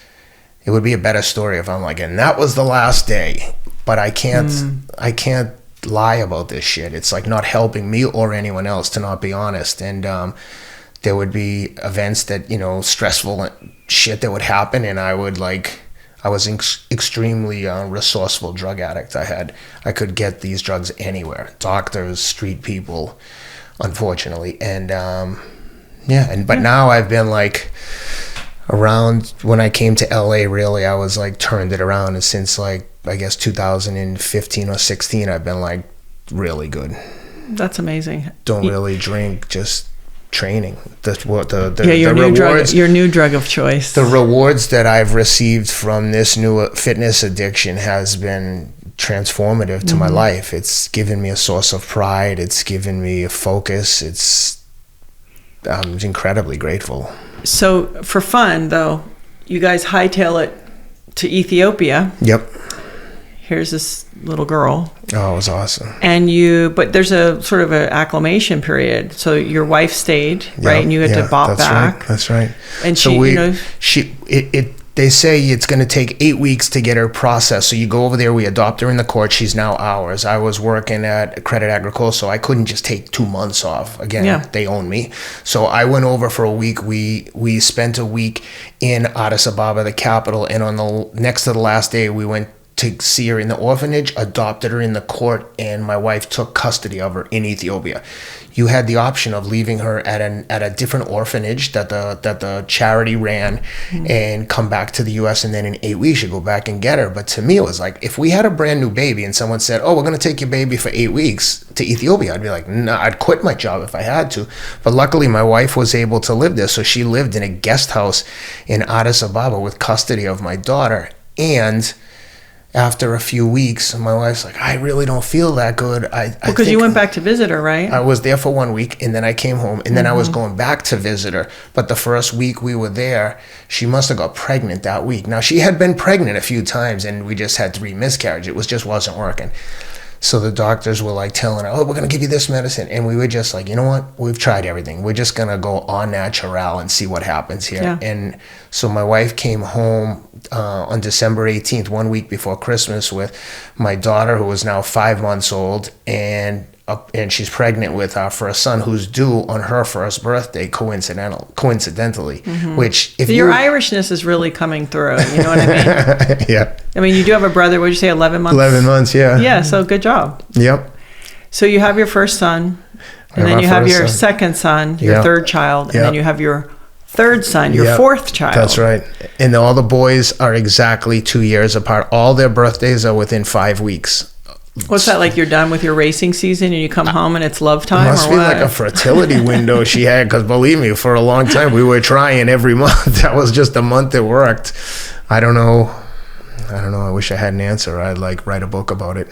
it would be a better story if I'm like, and that was the last day, but I can't lie about this shit. It's like not helping me or anyone else to not be honest. And there would be events that, stressful shit that would happen, and I was extremely resourceful drug addict. I could get these drugs anywhere, doctors, street people, unfortunately. And but now I've been like, around when I came to LA, really, I was like turned it around. And since like, I guess 2015 or 16, I've been like really good. That's amazing. Don't really drink, just training. Your new drug of choice. The rewards that I've received from this new fitness addiction has been transformative to my life. It's given me a source of pride. It's given me a focus. I'm incredibly grateful. So for fun though, you guys hightail it to Ethiopia. Yep. Here's this little girl. Oh, it was awesome. But there's a sort of an acclimation period. So your wife stayed, right? And you had to bop back. Right, that's right. And so they say it's going to take 8 weeks to get her processed. So you go over there, we adopt her in the court. She's now ours. I was working at Credit Agricole, so I couldn't just take 2 months off. Again, they own me. So I went over for a week. We spent a week in Addis Ababa, the capital. And on the next to the last day, we went to see her in the orphanage, adopted her in the court, and my wife took custody of her in Ethiopia. You had the option of leaving her at a different orphanage that the charity ran and come back to the US, and then in 8 weeks you go back and get her. But to me it was like, if we had a brand new baby and someone said, oh, we're going to take your baby for 8 weeks to Ethiopia, I'd be like, nah, I'd quit my job if I had to. But luckily my wife was able to live there, so she lived in a guest house in Addis Ababa with custody of my daughter. And after a few weeks, my wife's like, I really don't feel that good. Because you went back to visit her, right? I was there for 1 week, and then I came home, and then I was going back to visit her. But the first week we were there, she must have got pregnant that week. Now, she had been pregnant a few times, and we just had 3 miscarriages. It just wasn't working. So the doctors were like telling her, oh, we're going to give you this medicine. And we were just like, you know what? We've tried everything. We're just going to go en natural and see what happens here. Yeah. And so my wife came home on December 18th, 1 week before Christmas, with my daughter, who was now 5 months old, and she's pregnant with our first son, who's due on her first birthday, coincidentally. Which, if your Irishness is really coming through, you know what I mean? Yeah. I mean, you do have a brother. What did you say, 11 months? 11 months, yeah. Yeah. So good job. Yep. So you have your first son, and then you have your second son, your third child, and then you have your third son, your fourth child. That's right. And all the boys are exactly 2 years apart. All their birthdays are within 5 weeks. What's that like? You're done with your racing season and you come home and it's love time? It must be like a fertility window she had, because believe me, for a long time we were trying every month. That was just a month it worked. I don't know. I wish I had an answer. I'd like write a book about it.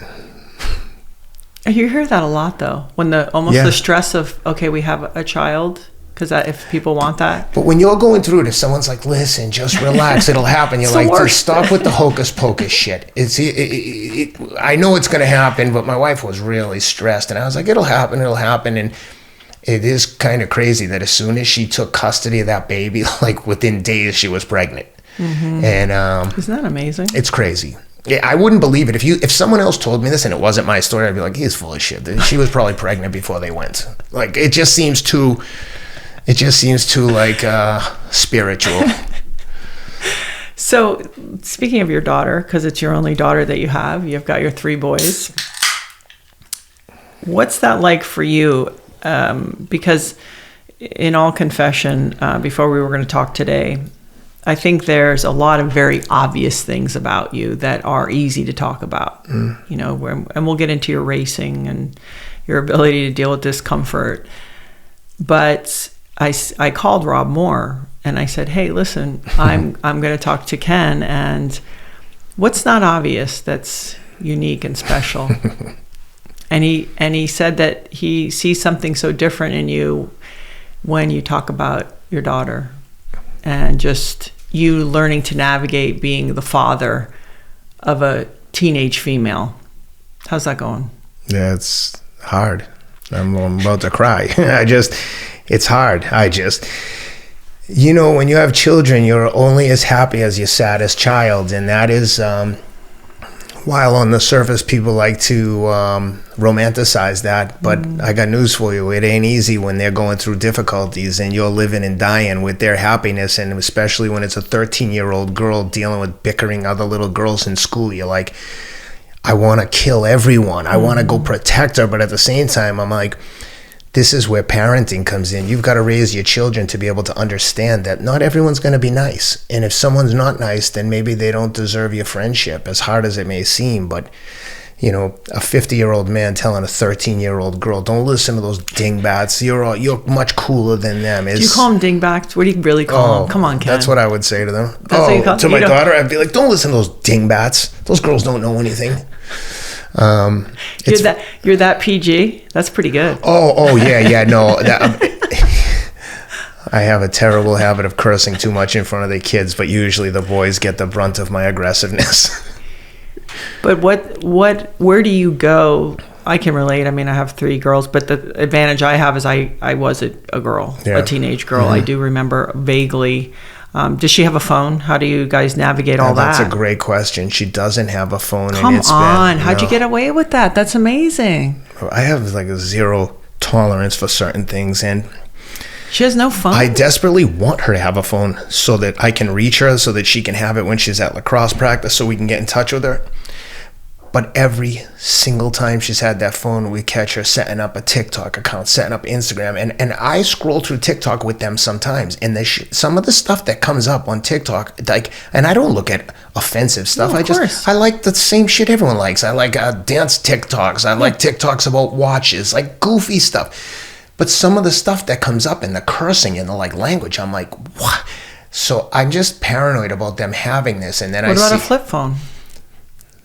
You hear that a lot though, when the stress of, okay, we have a child Because if people want that. But when you're going through it, if someone's like, listen, just relax, it'll happen. You're like, just stop with the hocus pocus shit. I know it's going to happen, but my wife was really stressed. And I was like, it'll happen. And it is kind of crazy that as soon as she took custody of that baby, like within days, she was pregnant. Mm-hmm. And isn't that amazing? It's crazy. Yeah, I wouldn't believe it. If someone else told me this and it wasn't my story, I'd be like, he's full of shit. She was probably pregnant before they went. Like, it just seems too like spiritual. So, speaking of your daughter, because it's your only daughter that you've got your 3 boys. What's that like for you? Because in all confession, before we were going to talk today, I think there's a lot of very obvious things about you that are easy to talk about, you know, and we'll get into your racing and your ability to deal with discomfort. But I called Rob Moore and I said, hey, listen, I'm going to talk to Ken, and what's not obvious that's unique and special? And he said that he sees something so different in you when you talk about your daughter and just you learning to navigate being the father of a teenage female. How's that going? Yeah, it's hard. I'm about to cry. It's hard. You know, when you have children, you're only as happy as your saddest child. And that is, while on the surface, people like to romanticize that. But I got news for you. It ain't easy when they're going through difficulties and you're living and dying with their happiness. And especially when it's a 13-year-old girl dealing with bickering other little girls in school. You're like, I want to kill everyone. I want to go protect her. But at the same time, I'm like, this is where parenting comes in. You've got to raise your children to be able to understand that not everyone's going to be nice. And if someone's not nice, then maybe they don't deserve your friendship, as hard as it may seem. But, you know, a 50-year-old man telling a 13-year-old girl, don't listen to those dingbats. You're much cooler than them. Do you call them dingbats? What do you really call them? Come on, Ken. That's what I would say to them. To my daughter, I'd be like, don't listen to those dingbats. Those girls don't know anything. You're that PG. That's pretty good. Yeah. No, I have a terrible habit of cursing too much in front of the kids, but usually the boys get the brunt of my aggressiveness. But where do you go? I can relate. I mean, I have 3 girls, but the advantage I have is I was a girl, a teenage girl. Mm-hmm. I do remember vaguely. Does she have a phone? How do you guys navigate all that? That's a great question. She doesn't have a phone. Come on. How'd you get away with that? That's amazing. I have like a zero tolerance for certain things. And she has no phone? I desperately want her to have a phone so that I can reach her, so that she can have it when she's at lacrosse practice, so we can get in touch with her. But every single time she's had that phone, we catch her setting up a TikTok account, setting up Instagram. And I scroll through TikTok with them sometimes. And some of the stuff that comes up on TikTok, like, and I don't look at offensive stuff. No, I like the same shit everyone likes. I like dance TikToks. I like TikToks about watches, like goofy stuff. But some of the stuff that comes up and the cursing and the like language, I'm like, what? So I'm just paranoid about them having this. And then what about a flip phone?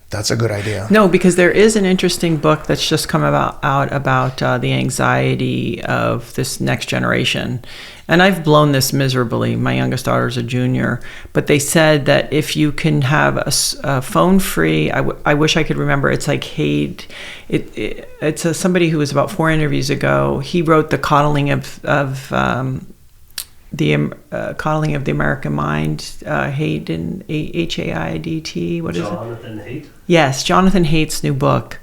That's a good idea. No, because there is an interesting book that's just come out about the anxiety of this next generation. And I've blown this miserably. My youngest daughter's a junior. But they said that if you can have a phone-free, I wish I could remember, it's like Haidt. It's somebody who was about 4 interviews ago. He wrote The Coddling of the Coddling of the American Mind, Hayden, Haidt. What is it? Jonathan Haidt? Yes, Jonathan Haidt's new book.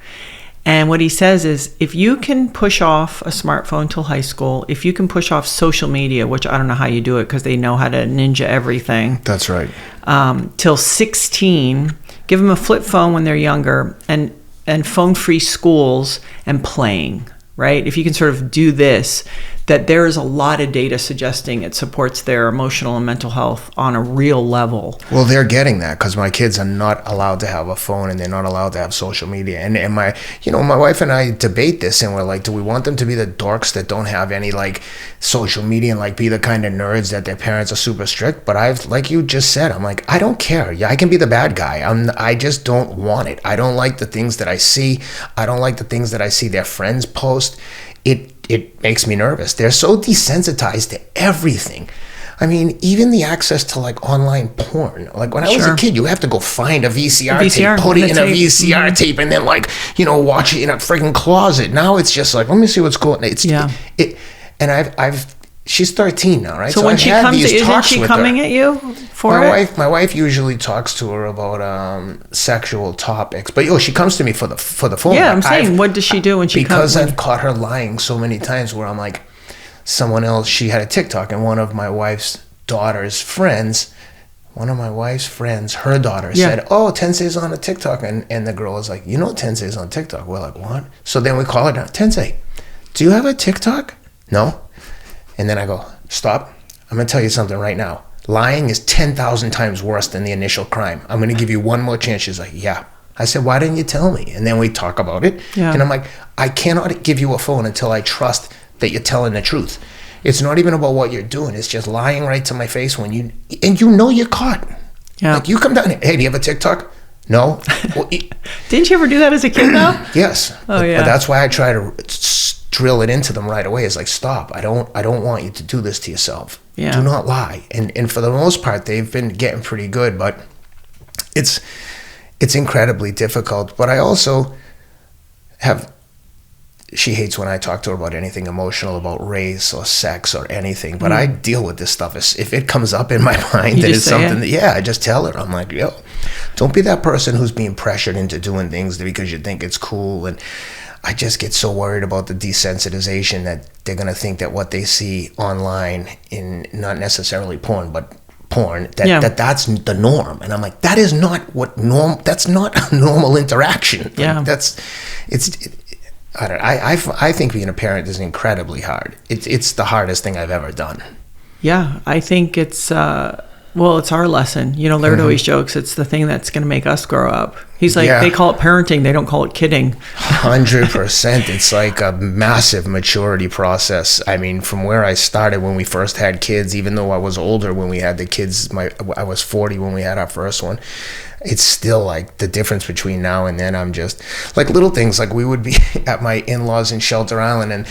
And what he says is, if you can push off a smartphone till high school, if you can push off social media, which I don't know how you do it because they know how to ninja everything. That's right. Till 16, give them a flip phone when they're younger, and phone-free schools and playing. Right? If you can sort of do this, that there is a lot of data suggesting it supports their emotional and mental health on a real level. Well, they're getting that because my kids are not allowed to have a phone and they're not allowed to have social media. And my wife and I debate this, and we're like, do we want them to be the dorks that don't have any like social media and like be the kind of nerds that their parents are super strict? But I've, like you just said, I'm like, I don't care. Yeah, I can be the bad guy. I just don't want it. I don't like the things that I see. I don't like the things that I see their friends post. it makes me nervous. They're so desensitized to everything. I mean, even the access to like online porn. Like when I was a kid, you have to go find a VCR tape, put it in a VCR tape, and then like, you know, watch it in a freaking closet. Now it's just like, let me see what's going on. And she's 13 now, right? So when she comes, isn't she coming at you for it? My wife usually talks to her about sexual topics, but she comes to me for the phone. Yeah, I'm saying, what does she do when she comes? Because I've caught her lying so many times where I'm like, someone else, she had a TikTok, and one of my wife's daughter's friends, her daughter said, oh, Tensei's on a TikTok, and the girl was like, you know Tensei's on TikTok. We're like, what? So then we call her down, Tensei, do you have a TikTok? No. And then I go, stop. I'm going to tell you something right now. Lying is 10,000 times worse than the initial crime. I'm going to give you one more chance. She's like, yeah. I said, why didn't you tell me? And then we talk about it. Yeah. And I'm like, I cannot give you a phone until I trust that you're telling the truth. It's not even about what you're doing. It's just lying right to my face when you're caught. Yeah. Like you come down here, hey, do you have a TikTok? No. Well, didn't you ever do that as a kid though? Yes. But that's why I try to drill it into them right away. It's like, stop. I don't want you to do this to yourself. Yeah. Do not lie. And for the most part, they've been getting pretty good, but it's incredibly difficult. But I also she hates when I talk to her about anything emotional, about race or sex or anything. But I deal with this stuff. If it comes up in my mind that it's something I just tell her. I'm like, don't be that person who's being pressured into doing things because you think it's cool. And I just get so worried about the desensitization that they're going to think that what they see online, in not necessarily porn, but porn, that's the norm. And I'm like, that is not that's not a normal interaction. Yeah. I think being a parent is incredibly hard. It's the hardest thing I've ever done. Yeah, I think it's it's our lesson. You know, Laird always jokes it's the thing that's going to make us grow up. He's like, they call it parenting, they don't call it kidding. 100%. It's like a massive maturity process. I mean, from where I started when we first had kids, even though I was older when we had the kids, I was 40 when we had our first one. It's still like the difference between now and then. I'm just like little things, like we would be at my in-laws in Shelter Island, and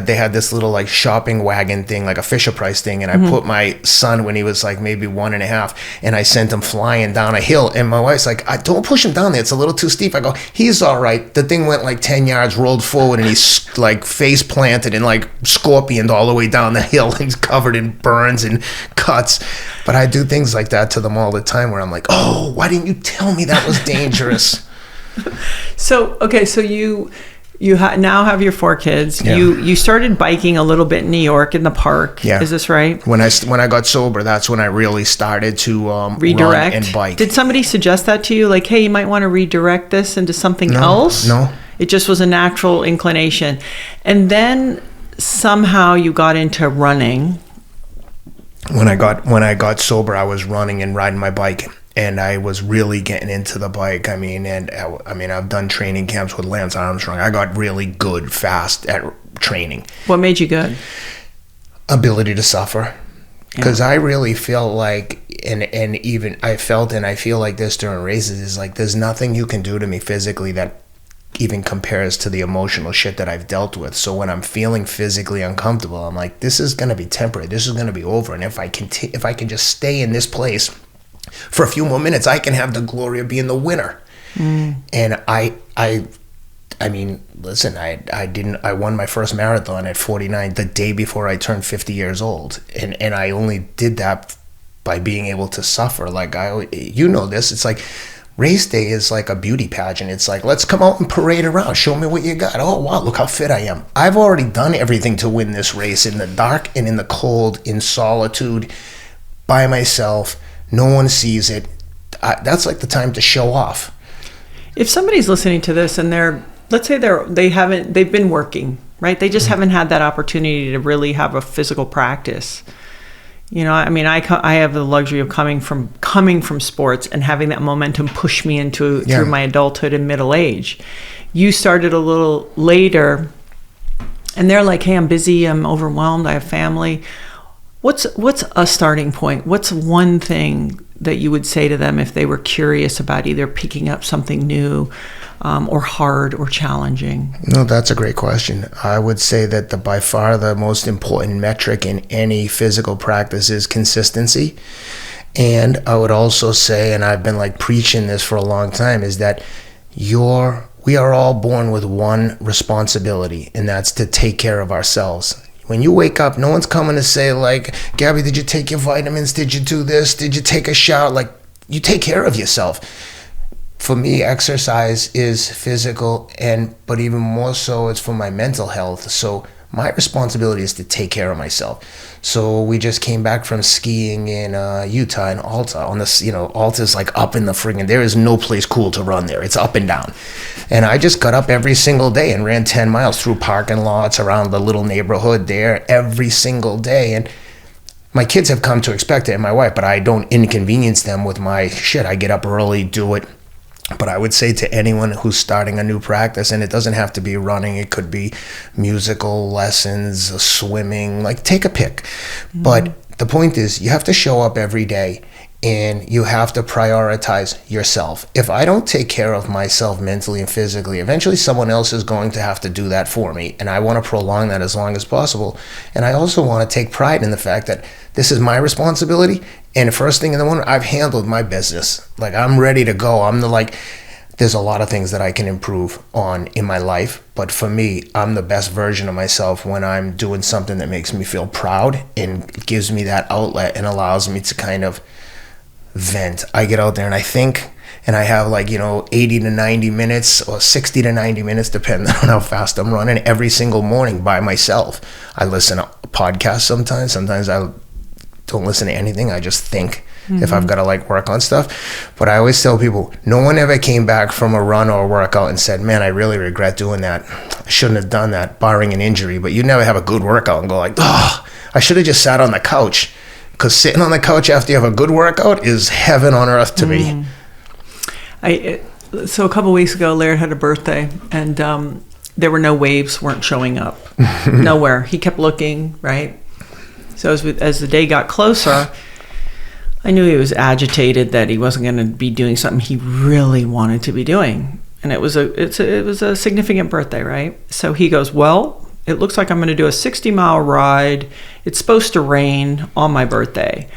they had this little like shopping wagon thing, like a Fisher Price thing, and I put my son when he was like maybe 1.5, and I sent him flying down a hill, and my wife's like, don't push him down there, it's a little too steep. I go, he's all right. The thing went like 10 yards, rolled forward, and he's like face planted and like scorpioned all the way down the hill. He's covered in burns and cuts. But I do things like that to them all the time where I'm like, oh, why didn't you tell me that was dangerous? So you now have your 4 kids. Yeah. You started biking a little bit in New York in the park. Yeah. Is this right? When I got sober, that's when I really started to redirect run and bike. Did somebody suggest that to you? Like, hey, you might want to redirect this into something else? No. It just was a natural inclination. And then somehow you got into running. When I got sober, I was running and riding my bike, and I was really getting into the bike. I mean, I've done training camps with Lance Armstrong. I got really good fast at training. What made you good? Ability to suffer. Because I really feel like, and even I felt and I feel like this during races, is like there's nothing you can do to me physically that even compares to the emotional shit that I've dealt with. So when I'm feeling physically uncomfortable, I'm like, this is going to be temporary. This is going to be over. And if I can just stay in this place for a few more minutes, I can have the glory of being the winner. And I mean, listen, I won my first marathon at 49 the day before I turned 50 years old. And I only did that by being able to suffer. Like this, it's like, race day is like a beauty pageant. It's like, let's come out and parade around. Show me what you got. Oh, wow, look how fit I am. I've already done everything to win this race, in the dark and in the cold, in solitude, by myself. No one sees it. That's like the time to show off. If somebody's listening to this and let's say they've been working, right? They just haven't had that opportunity to really have a physical practice. You know, I mean, I have the luxury of coming from sports and having that momentum push me through my adulthood and middle age. You started a little later, and they're like, hey, I'm busy, I'm overwhelmed, I have family. What's a starting point? What's one thing that you would say to them if they were curious about either picking up something new, or hard or challenging? No, that's a great question. I would say that by far the most important metric in any physical practice is consistency. And I would also say, and I've been like preaching this for a long time, is that we are all born with one responsibility, and that's to take care of ourselves. When you wake up, no one's coming to say like, Gabby, did you take your vitamins? Did you do this? Did you take a shower? Like, you take care of yourself. For me, exercise is physical, but even more so, it's for my mental health. So my responsibility is to take care of myself. So we just came back from skiing in Utah in Alta. On this, Alta's like up in the friggin', there is no place cool to run there. It's up and down. And I just got up every single day and ran 10 miles through parking lots around the little neighborhood there every single day. And my kids have come to expect it, and my wife, but I don't inconvenience them with my shit. I get up early, do it. But I would say to anyone who's starting a new practice, and it doesn't have to be running, it could be musical lessons, swimming, like take a pick. Mm-hmm. But the point is, you have to show up every day and you have to prioritize yourself. If I don't take care of myself mentally and physically, eventually someone else is going to have to do that for me. And I want to prolong that as long as possible. And I also want to take pride in the fact that this is my responsibility. And first thing in the morning, I've handled my business. Like, I'm ready to go. There's a lot of things that I can improve on in my life. But for me, I'm the best version of myself when I'm doing something that makes me feel proud and gives me that outlet and allows me to kind of vent. I get out there and I think, and I have 80 to 90 minutes or 60 to 90 minutes, depending on how fast I'm running, every single morning by myself. I listen to podcasts sometimes I don't listen to anything. I just think. Mm-hmm. If I've got to work on stuff. But I always tell people, no one ever came back from a run or a workout and said, man, I really regret doing that. I shouldn't have done that, barring an injury. But you never have a good workout and go I should have just sat on the couch. Because sitting on the couch after you have a good workout is heaven on earth to me. So a couple weeks ago, Laird had a birthday, and there were no waves, weren't showing up. Nowhere. He kept looking, right? So as the day got closer, I knew he was agitated that he wasn't going to be doing something he really wanted to be doing. And it was a significant birthday, right? So he goes, well, it looks like I'm going to do a 60-mile ride. It's supposed to rain on my birthday.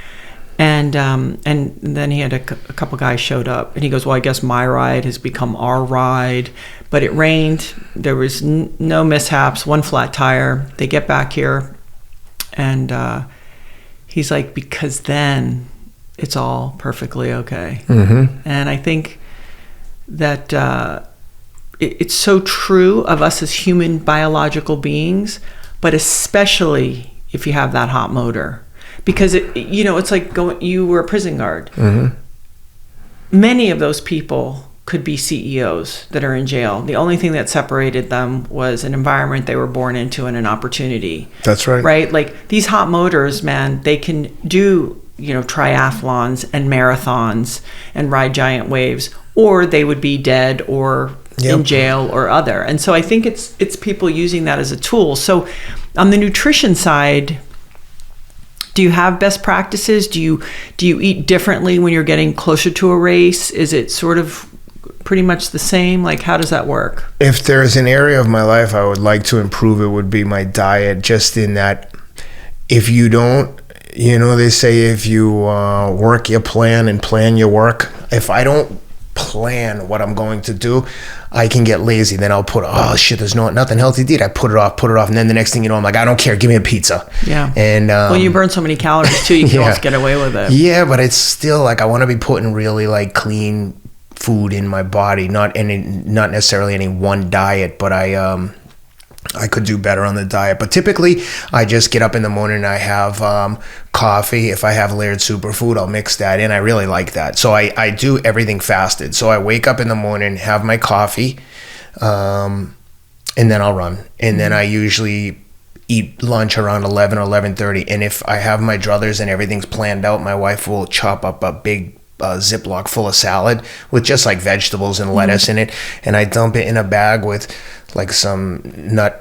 And then he had a couple guys showed up, and he goes, well, I guess my ride has become our ride. But it rained. There was no mishaps, one flat tire. They get back here, and he's like, because then it's all perfectly okay. Mm-hmm. And I think that it's so true of us as human biological beings, but especially if you have that hot motor. Because it's like you were a prison guard. Mm-hmm. Many of those people could be CEOs that are in jail. The only thing that separated them was an environment they were born into and an opportunity. That's right. Right? Like these hot motors, man, they can do, triathlons and marathons and ride giant waves, or they would be dead or in jail or other. And so I think it's people using that as a tool. So on the nutrition side, do you have best practices? Do you eat differently when you're getting closer to a race? Is it sort of pretty much the same? Like, how does that work? If there's an area of my life I would like to improve, it would be my diet, just in that if you don't, they say if you work your plan and plan your work, if I don't plan what I'm going to do, I can get lazy. Then I'll put, there's nothing healthy to eat. I put it off. And then the next thing you know, I'm like, I don't care. Give me a pizza. Yeah. And well, you burn so many calories too. You can almost get away with it. Yeah, but it's still I want to be putting really clean food in my body. Not necessarily any one diet, but I could do better on the diet. But typically, I just get up in the morning and I have coffee. If I have Laird superfood, I'll mix that in. I really like that. So I do everything fasted. So I wake up in the morning, have my coffee, and then I'll run. And then I usually eat lunch around 11 or 11:30. And if I have my druthers and everything's planned out, my wife will chop up a big Ziploc full of salad with just like vegetables and lettuce in it, and I dump it in a bag with like some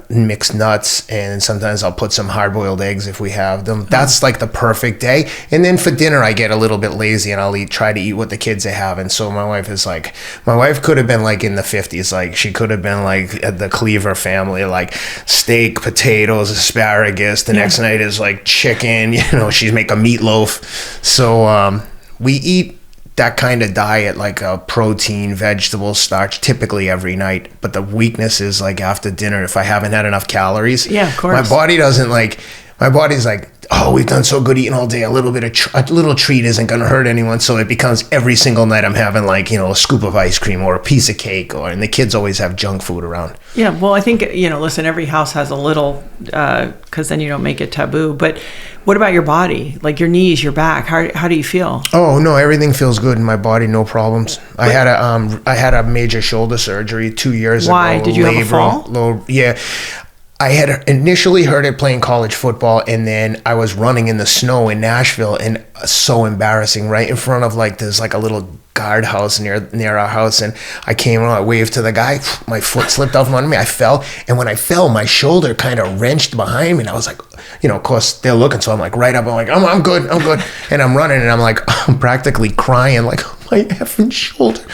mixed nuts, and sometimes I'll put some hard-boiled eggs if we have them. That's like the perfect day. And then for dinner I get a little bit lazy and I'll try to eat what the kids have. And so my wife could have been like in the 50s, like she could have been like at the Cleaver family, like steak, potatoes, asparagus. The next night is like chicken, she's make a meatloaf. So we eat that kind of diet, like a protein, vegetable, starch, typically every night. But the weakness is like after dinner, if I haven't had enough calories, of course, my body's like, oh, we've done so good eating all day. A little treat isn't going to hurt anyone. So it becomes every single night I'm having like, a scoop of ice cream or a piece of cake, and the kids always have junk food around. Yeah. Well, I think, listen, every house has a little, cause then you don't make it taboo, but what about your body? Like your knees, your back, how do you feel? Oh no, everything feels good in my body. No problems. I had a major shoulder surgery 2 years ago. Why? Did you have a fall? Yeah. I had initially heard it playing college football, and then I was running in the snow in Nashville, and so embarrassing, right in front of like there's like a little guardhouse near our house, and I came on, I waved to the guy, my foot slipped off under me, I fell, and when I fell, my shoulder kind of wrenched behind me, and I was like, of course they're looking, so I'm like right up, I'm like, I'm good, and I'm running, and I'm like, I'm practically crying, like, my effing shoulder.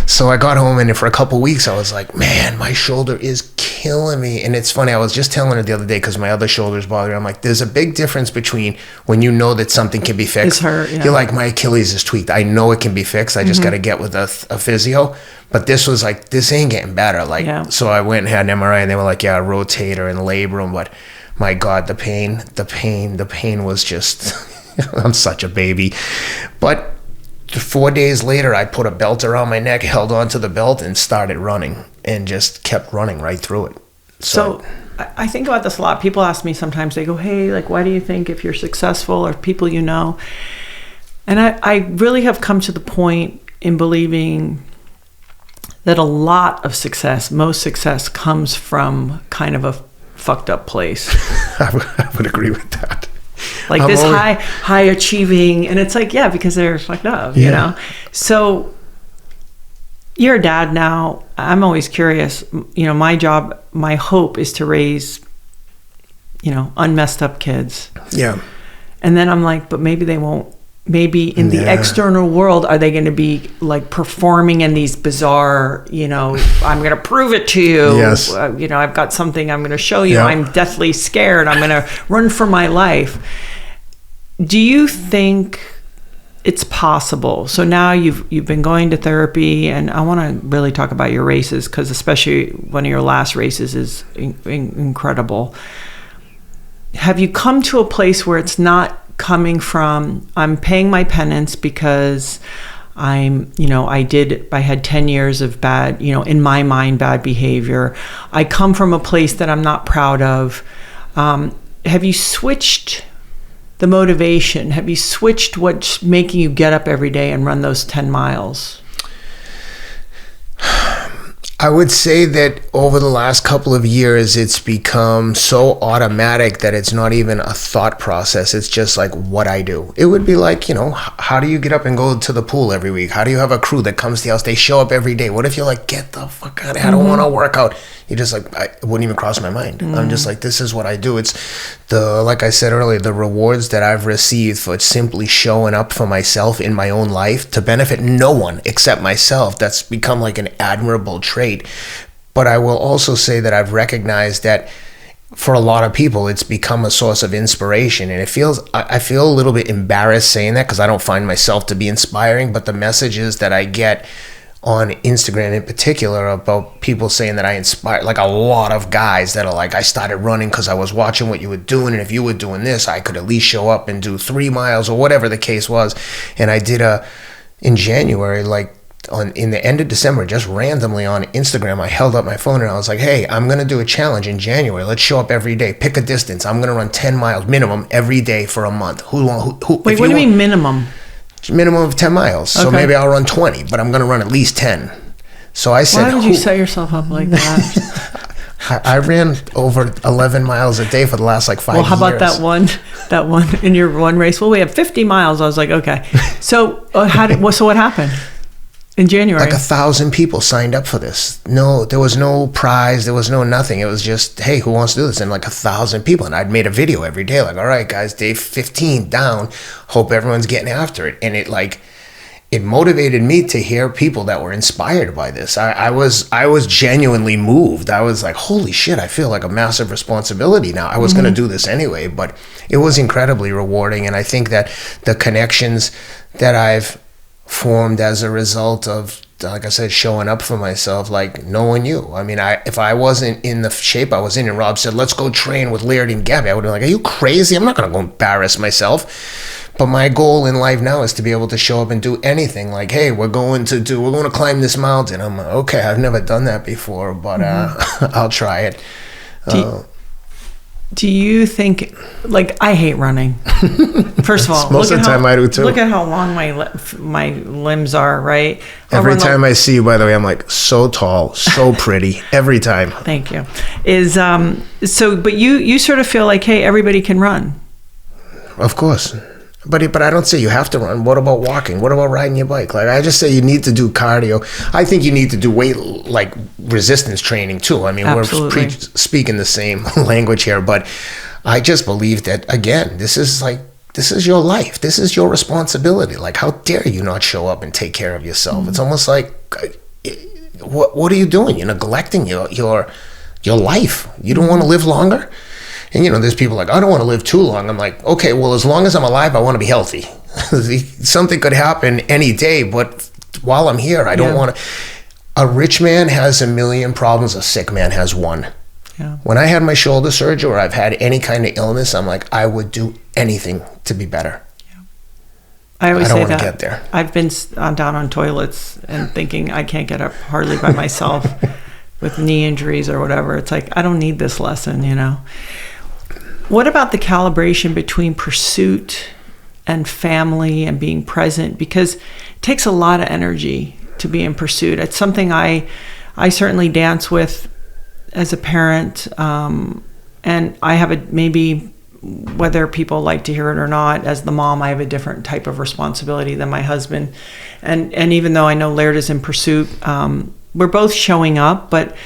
So I got home, and for a couple weeks I was like, man, my shoulder is killing me. And it's funny, I was just telling her the other day, because my other shoulder's bothering me, I'm like, there's a big difference between when you know that something can be fixed. You're like, my Achilles is tweaked, I know it can be fixed, I just got to get with a physio. But this was like, this ain't getting better. So I went and had an MRI, and they were like, yeah, rotator and labrum. But my God, the pain was just, I'm such a baby. But 4 days later, I put a belt around my neck, held onto the belt, and started running, and just kept running right through it. So I think about this a lot. People ask me sometimes, they go, hey, like, why do you think if you're successful or people and I really have come to the point in believing that a lot of success, most success, comes from kind of a fucked up place. I would agree with that. Like high achieving, and it's like, yeah, because they're fucked up, So you're a dad now. I'm always curious, my job, my hope is to raise, unmessed up kids. Yeah. And then I'm like, but maybe they won't. Maybe in the external world, are they going to be like performing in these bizarre, I'm going to prove it to you. Yes. I've got something I'm going to show you. Yeah. I'm deathly scared. I'm going to run for my life. Do you think it's possible? So now you've been going to therapy, and I want to really talk about your races, because especially one of your last races is incredible. Have you come to a place where it's not coming from, I'm paying my penance because I had 10 years of bad, in my mind, bad behavior. I come from a place that I'm not proud of. Have you switched the motivation? Have you switched what's making you get up every day and run those 10 miles? I would say that over the last couple of years, it's become so automatic that it's not even a thought process. It's just like what I do. It would be like, how do you get up and go to the pool every week? How do you have a crew that comes to the house? They show up every day. What if you're like, get the fuck out of here. I don't want to work out. You're just like, it wouldn't even cross my mind. I'm just like, this is what I do. It's like I said earlier, the rewards that I've received for simply showing up for myself in my own life to benefit no one except myself. That's become like an admirable trait. But I will also say that I've recognized that for a lot of people, it's become a source of inspiration. And I feel a little bit embarrassed saying that, because I don't find myself to be inspiring, but the messages that I get on Instagram in particular about people saying that I inspire, like a lot of guys that are like, I started running because I was watching what you were doing, and if you were doing this, I could at least show up and do 3 miles or whatever the case was. And I did in January, in the end of December, just randomly on Instagram, I held up my phone and I was like, hey, I'm going to do a challenge in January. Let's show up every day. Pick a distance. I'm going to run 10 miles minimum every day for a month. Wait, what do you mean minimum? Minimum of 10 miles. So maybe I'll run 20, but I'm going to run at least 10. So I said, why would you set yourself up like that? I ran over 11 miles a day for the last like 5 years. Well, how about that one in your one race? Well, we have 50 miles. I was like, okay. So so what happened in January? Like 1,000 people signed up for this. No, there was no prize. There was no nothing. It was just, hey, who wants to do this? And like 1,000 people. And I'd made a video every day. Like, all right, guys, day 15 down. Hope everyone's getting after it. And it motivated me to hear people that were inspired by this. I was genuinely moved. I was like, holy shit, I feel like a massive responsibility now. I was going to do this anyway, but it was incredibly rewarding. And I think that the connections that I've formed as a result of, like I said, showing up for myself, like knowing you. I mean, if I wasn't in the shape I was in and Rob said, let's go train with Laird and Gabby, I would have been like, are you crazy? I'm not going to go embarrass myself. But my goal in life now is to be able to show up and do anything. Like, hey, we're going to climb this mountain. I'm like, okay, I've never done that before, but I'll try it. Do you think, like, I hate running. First of all, most of the time I do too. Look at how long my limbs are, right? Every time I see you, by the way, I'm like, so tall, so pretty, every time. Thank you. But you sort of feel like, hey, everybody can run. Of course. But I don't say you have to run. What about walking? What about riding your bike? Like, I just say you need to do cardio. I think you need to do weight, like resistance training too. I mean, Absolutely. We're speaking the same language here, but I just believe that, again, this is your life. This is your responsibility. Like, how dare you not show up and take care of yourself? Mm-hmm. It's almost like, what are you doing? You're neglecting your life. You don't want to live longer? And, there's people like, I don't want to live too long. I'm like, okay, well, as long as I'm alive, I want to be healthy. Something could happen any day, but while I'm here, I don't want to. A rich man has a million problems. A sick man has one. Yeah. When I had my shoulder surgery or I've had any kind of illness, I'm like, I would do anything to be better. Yeah. I always say that. I don't want to get there. I've been down on toilets and thinking I can't get up hardly by myself with knee injuries or whatever. It's like, I don't need this lesson, What about the calibration between pursuit and family and being present? Because it takes a lot of energy to be in pursuit. It's something I certainly dance with as a parent. And I have maybe, whether people like to hear it or not, as the mom, I have a different type of responsibility than my husband. And even though I know Laird is in pursuit, we're both showing up, but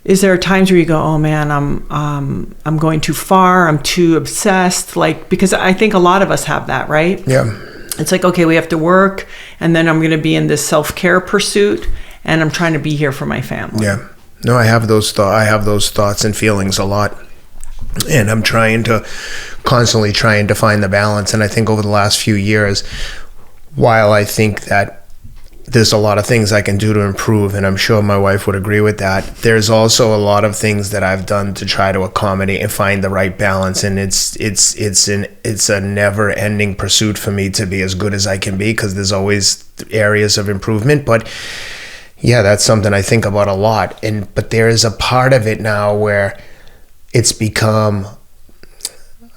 is there times where you go, oh man, I'm going too far, I'm too obsessed? Like, because I think a lot of us have that, right? Yeah. It's like, okay, we have to work, and then I'm going to be in this self-care pursuit, and I'm trying to be here for my family. Yeah. No, I have those thoughts and feelings a lot. And I'm constantly trying to find the balance. And I think over the last few years, while I think that there's a lot of things I can do to improve, and I'm sure my wife would agree with that, there's also a lot of things that I've done to try to accommodate and find the right balance. And it's a never-ending pursuit for me to be as good as I can be, because there's always areas of improvement. But yeah, that's something I think about a lot. But there is a part of it now where it's become,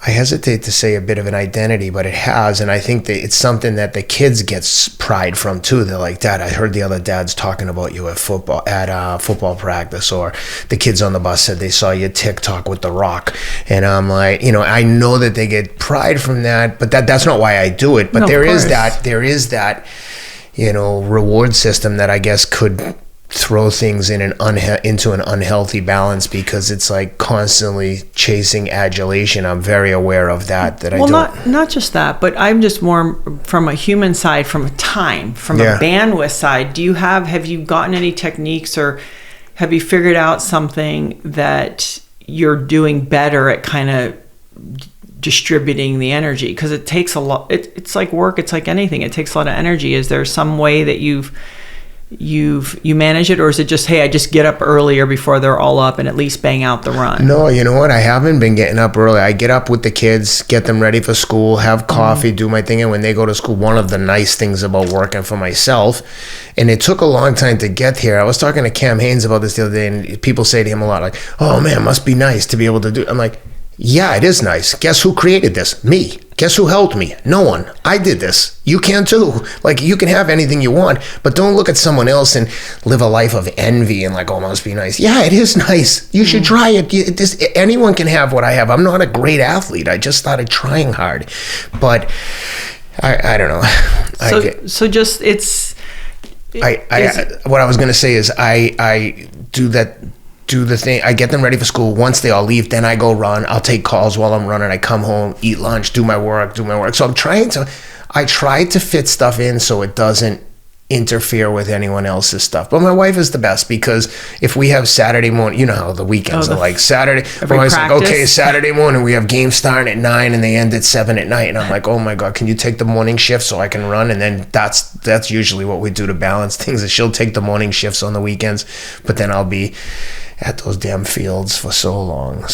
I hesitate to say a bit of an identity, but it has. And I think that it's something that the kids get pride from too. They're like, Dad, I heard the other dads talking about you at football practice, or the kids on the bus said they saw your TikTok with The Rock. And I'm like, I know that they get pride from that, but that's not why I do it. But no, there is that, reward system that I guess could throw things into an unhealthy balance, because it's like constantly chasing adulation. I'm very aware of that. Well, not just that, but I'm just more from a human side, from a bandwidth side. Have you gotten any techniques, or have you figured out something that you're doing better at kind of distributing the energy? Because it takes a lot. It's like work. It's like anything. It takes a lot of energy. Is there some way that you manage it, or is it just, hey, I just get up earlier before they're all up and at least bang out the run? No, you know what? I haven't been getting up early. I get up with the kids, get them ready for school, have coffee, do my thing. And when they go to school, one of the nice things about working for myself, and it took a long time to get here. I was talking to Cam Haynes about this the other day, and people say to him a lot, like, oh man, it must be nice to be able to do. I'm like, Yeah, it is nice. Guess who created this? Me. Guess who helped me? No one. I did this. You can too. Like, you can have anything you want, but don't look at someone else and live a life of envy and like, oh, it must be nice. Yeah, it is nice. You should try it. Anyone can have what I have. I'm not a great athlete. I just started trying hard, but I don't know. What I was going to say is I do the thing. I get them ready for school. Once they all leave, then I go run. I'll take calls while I'm running. I come home, eat lunch, do my work. So I try to fit stuff in so it doesn't interfere with anyone else's stuff. But my wife is the best, because if we have Saturday morning, you know how the weekends are like Saturday. My wife's like, okay, Saturday morning we have games starting at 9 and they end at 7 at night. And I'm like, oh my God, can you take the morning shift so I can run? And then that's usually what we do to balance things, is she'll take the morning shifts on the weekends, but then I'll be at those damn fields for so long.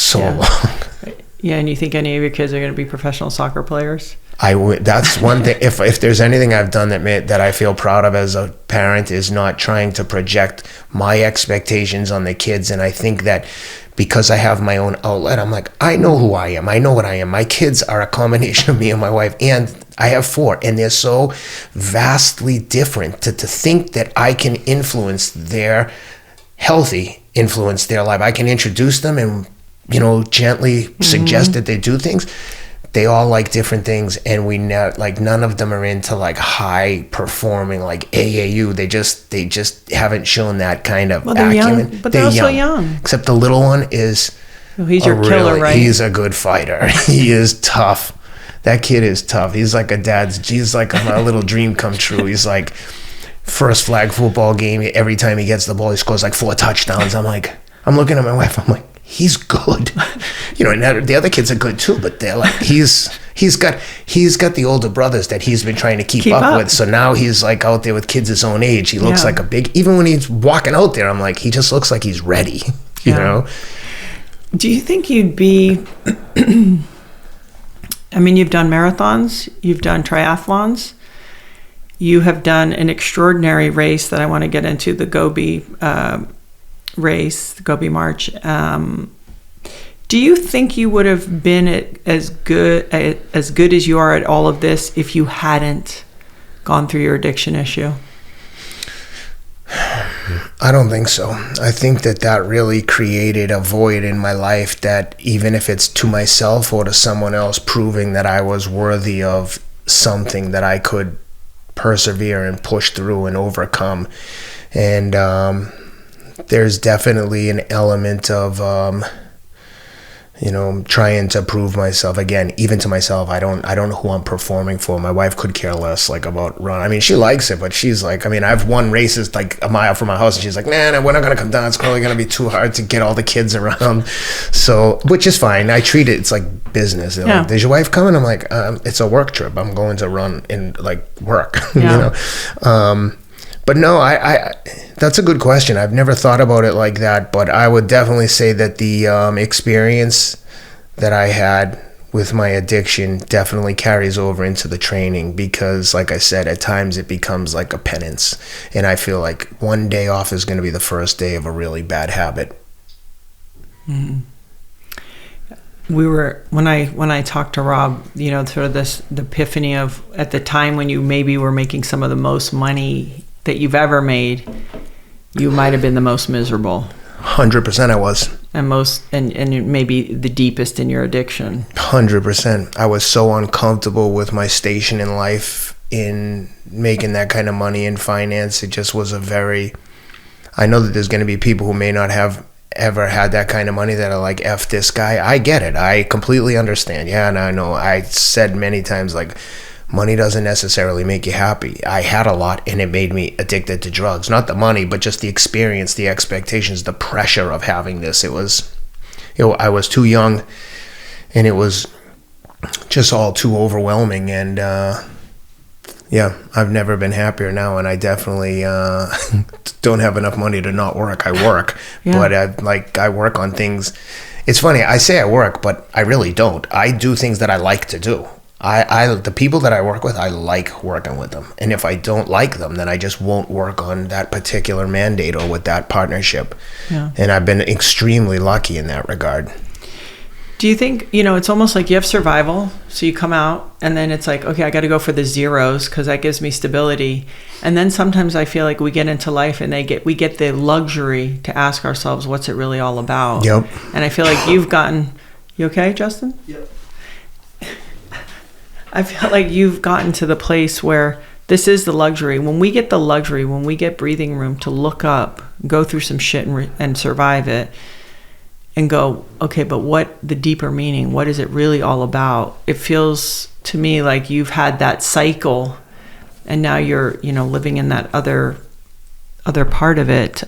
Yeah, and you think any of your kids are going to be professional soccer players? That's one thing. If there's anything I've done that I feel proud of as a parent, is not trying to project my expectations on the kids. And I think that because I have my own outlet, I'm like, I know who I am. I know what I am. My kids are a combination of me and my wife, and I have 4, and they're so vastly different. To think that I can influence their life. I can introduce them and, gently suggest that they do things. They all like different things, and none of them are into like high performing like AAU. They just haven't shown that kind of acumen. Young, but they're also young. Except the little one is. Well, he's your killer, right? He's a good fighter. He is tough. That kid is tough. He's like he's like a little dream come true. He's like, first flag football game, every time he gets the ball, he scores like 4 touchdowns. I'm looking at my wife, I'm like, he's good. And the other kids are good too, but they're like, he's got the older brothers that he's been trying to keep up with. So now he's like out there with kids his own age. He looks like even when he's walking out there, I'm like, he just looks like he's ready, you know? Do you think you'd be, I mean, you've done marathons, you've done triathlons, you have done an extraordinary race that I want to get into, the Gobi race, the Gobi March. Do you think you would have been as good as you are at all of this if you hadn't gone through your addiction issue? I don't think so. I think that really created a void in my life, that even if it's to myself or to someone else, proving that I was worthy of something that I could persevere and push through and overcome. And there's definitely an element of trying to prove myself again, even to myself. I don't know who I'm performing for. My wife could care less about run. I mean, she likes it, but she's like, I've won races like a mile from my house, and she's like, nah, we're not gonna come down. It's probably gonna be too hard to get all the kids around. So, which is fine. I treat it, it's like business. They're like, is your wife coming? I'm like, it's a work trip. I'm going to run and work. But no, I that's a good question. I've never thought about it like that, but I would definitely say that the experience that I had with my addiction definitely carries over into the training, because like I said, at times it becomes like a penance, and I feel like one day off is going to be the first day of a really bad habit. Mm-hmm. When I talked to Rob, sort of the epiphany of, at the time when you maybe were making some of the most money that you've ever made, you might have been the most miserable. 100% I was. And maybe the deepest in your addiction. 100%. I was so uncomfortable with my station in life, in making that kind of money in finance. It just was I know that there's going to be people who may not have ever had that kind of money that are like, F this guy. I get it. I completely understand. Yeah, and I know I said many times, money doesn't necessarily make you happy. I had a lot, and it made me addicted to drugs. Not the money, but just the experience, the expectations, the pressure of having this. It was, I was too young, and it was just all too overwhelming. And I've never been happier now, and I definitely don't have enough money to not work. I work, but I work on things. It's funny, I say I work, but I really don't. I do things that I like to do. The people that I work with, I like working with them. And if I don't like them, then I just won't work on that particular mandate or with that partnership. Yeah. And I've been extremely lucky in that regard. Do you think, it's almost like you have survival, so you come out and then it's like, okay, I got to go for the zeros because that gives me stability. And then sometimes I feel like we get into life and we get the luxury to ask ourselves, what's it really all about? Yep. And I feel like you okay, Justin? Yep. I feel like you've gotten to the place where this is the luxury. When we get breathing room to look up, go through some shit and survive it, and go, okay, but what the deeper meaning? What is it really all about? It feels to me like you've had that cycle, and now you're, living in that other part of it.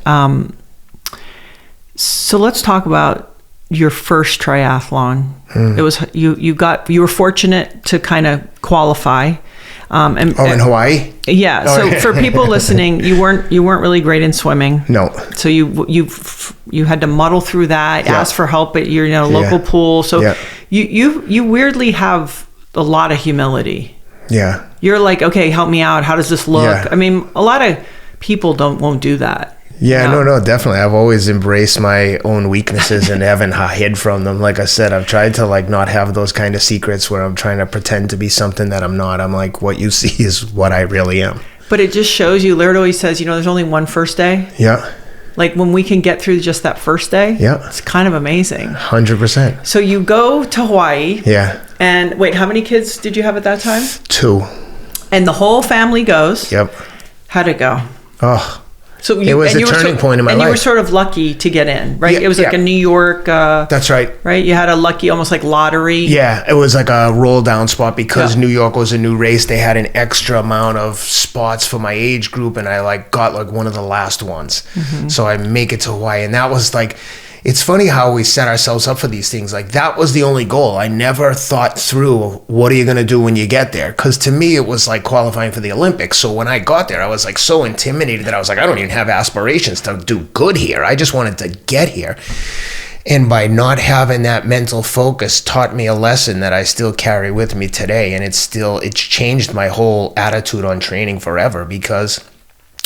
So let's talk about your first triathlon. It was you were fortunate to kind of qualify. In Hawaii? Yeah. So for people listening, you weren't really great in swimming. No. So you had to muddle through that, ask for help at your local pool. So you weirdly have a lot of humility. Yeah. You're like, okay, help me out. How does this look? Yeah. I mean, a lot of people won't do that. Yeah, no, definitely. I've always embraced my own weaknesses and haven't hid from them. Like I said, I've tried to not have those kind of secrets where I'm trying to pretend to be something that I'm not. I'm like, what you see is what I really am. But it just shows you, Laird always says, there's only one first day. Yeah. Like when we can get through just that first day, it's kind of amazing. 100%. So you go to Hawaii. Yeah. And wait, how many kids did you have at that time? 2. And the whole family goes. Yep. How'd it go? Oh. So it was a turning point in my life. And you were sort of lucky to get in, right? Yeah, it was like a New York... that's right. Right? You had a lucky, almost like lottery. Yeah, it was like a roll down spot because New York was a new race. They had an extra amount of spots for my age group, and I got one of the last ones. Mm-hmm. So I make it to Hawaii, and that was it's funny how we set ourselves up for these things. That was the only goal. I never thought through, what are you going to do when you get there? Because to me, it was like qualifying for the Olympics. So when I got there, I was so intimidated that I was like, I don't even have aspirations to do good here. I just wanted to get here. And by not having that mental focus taught me a lesson that I still carry with me today. And it's changed my whole attitude on training forever, because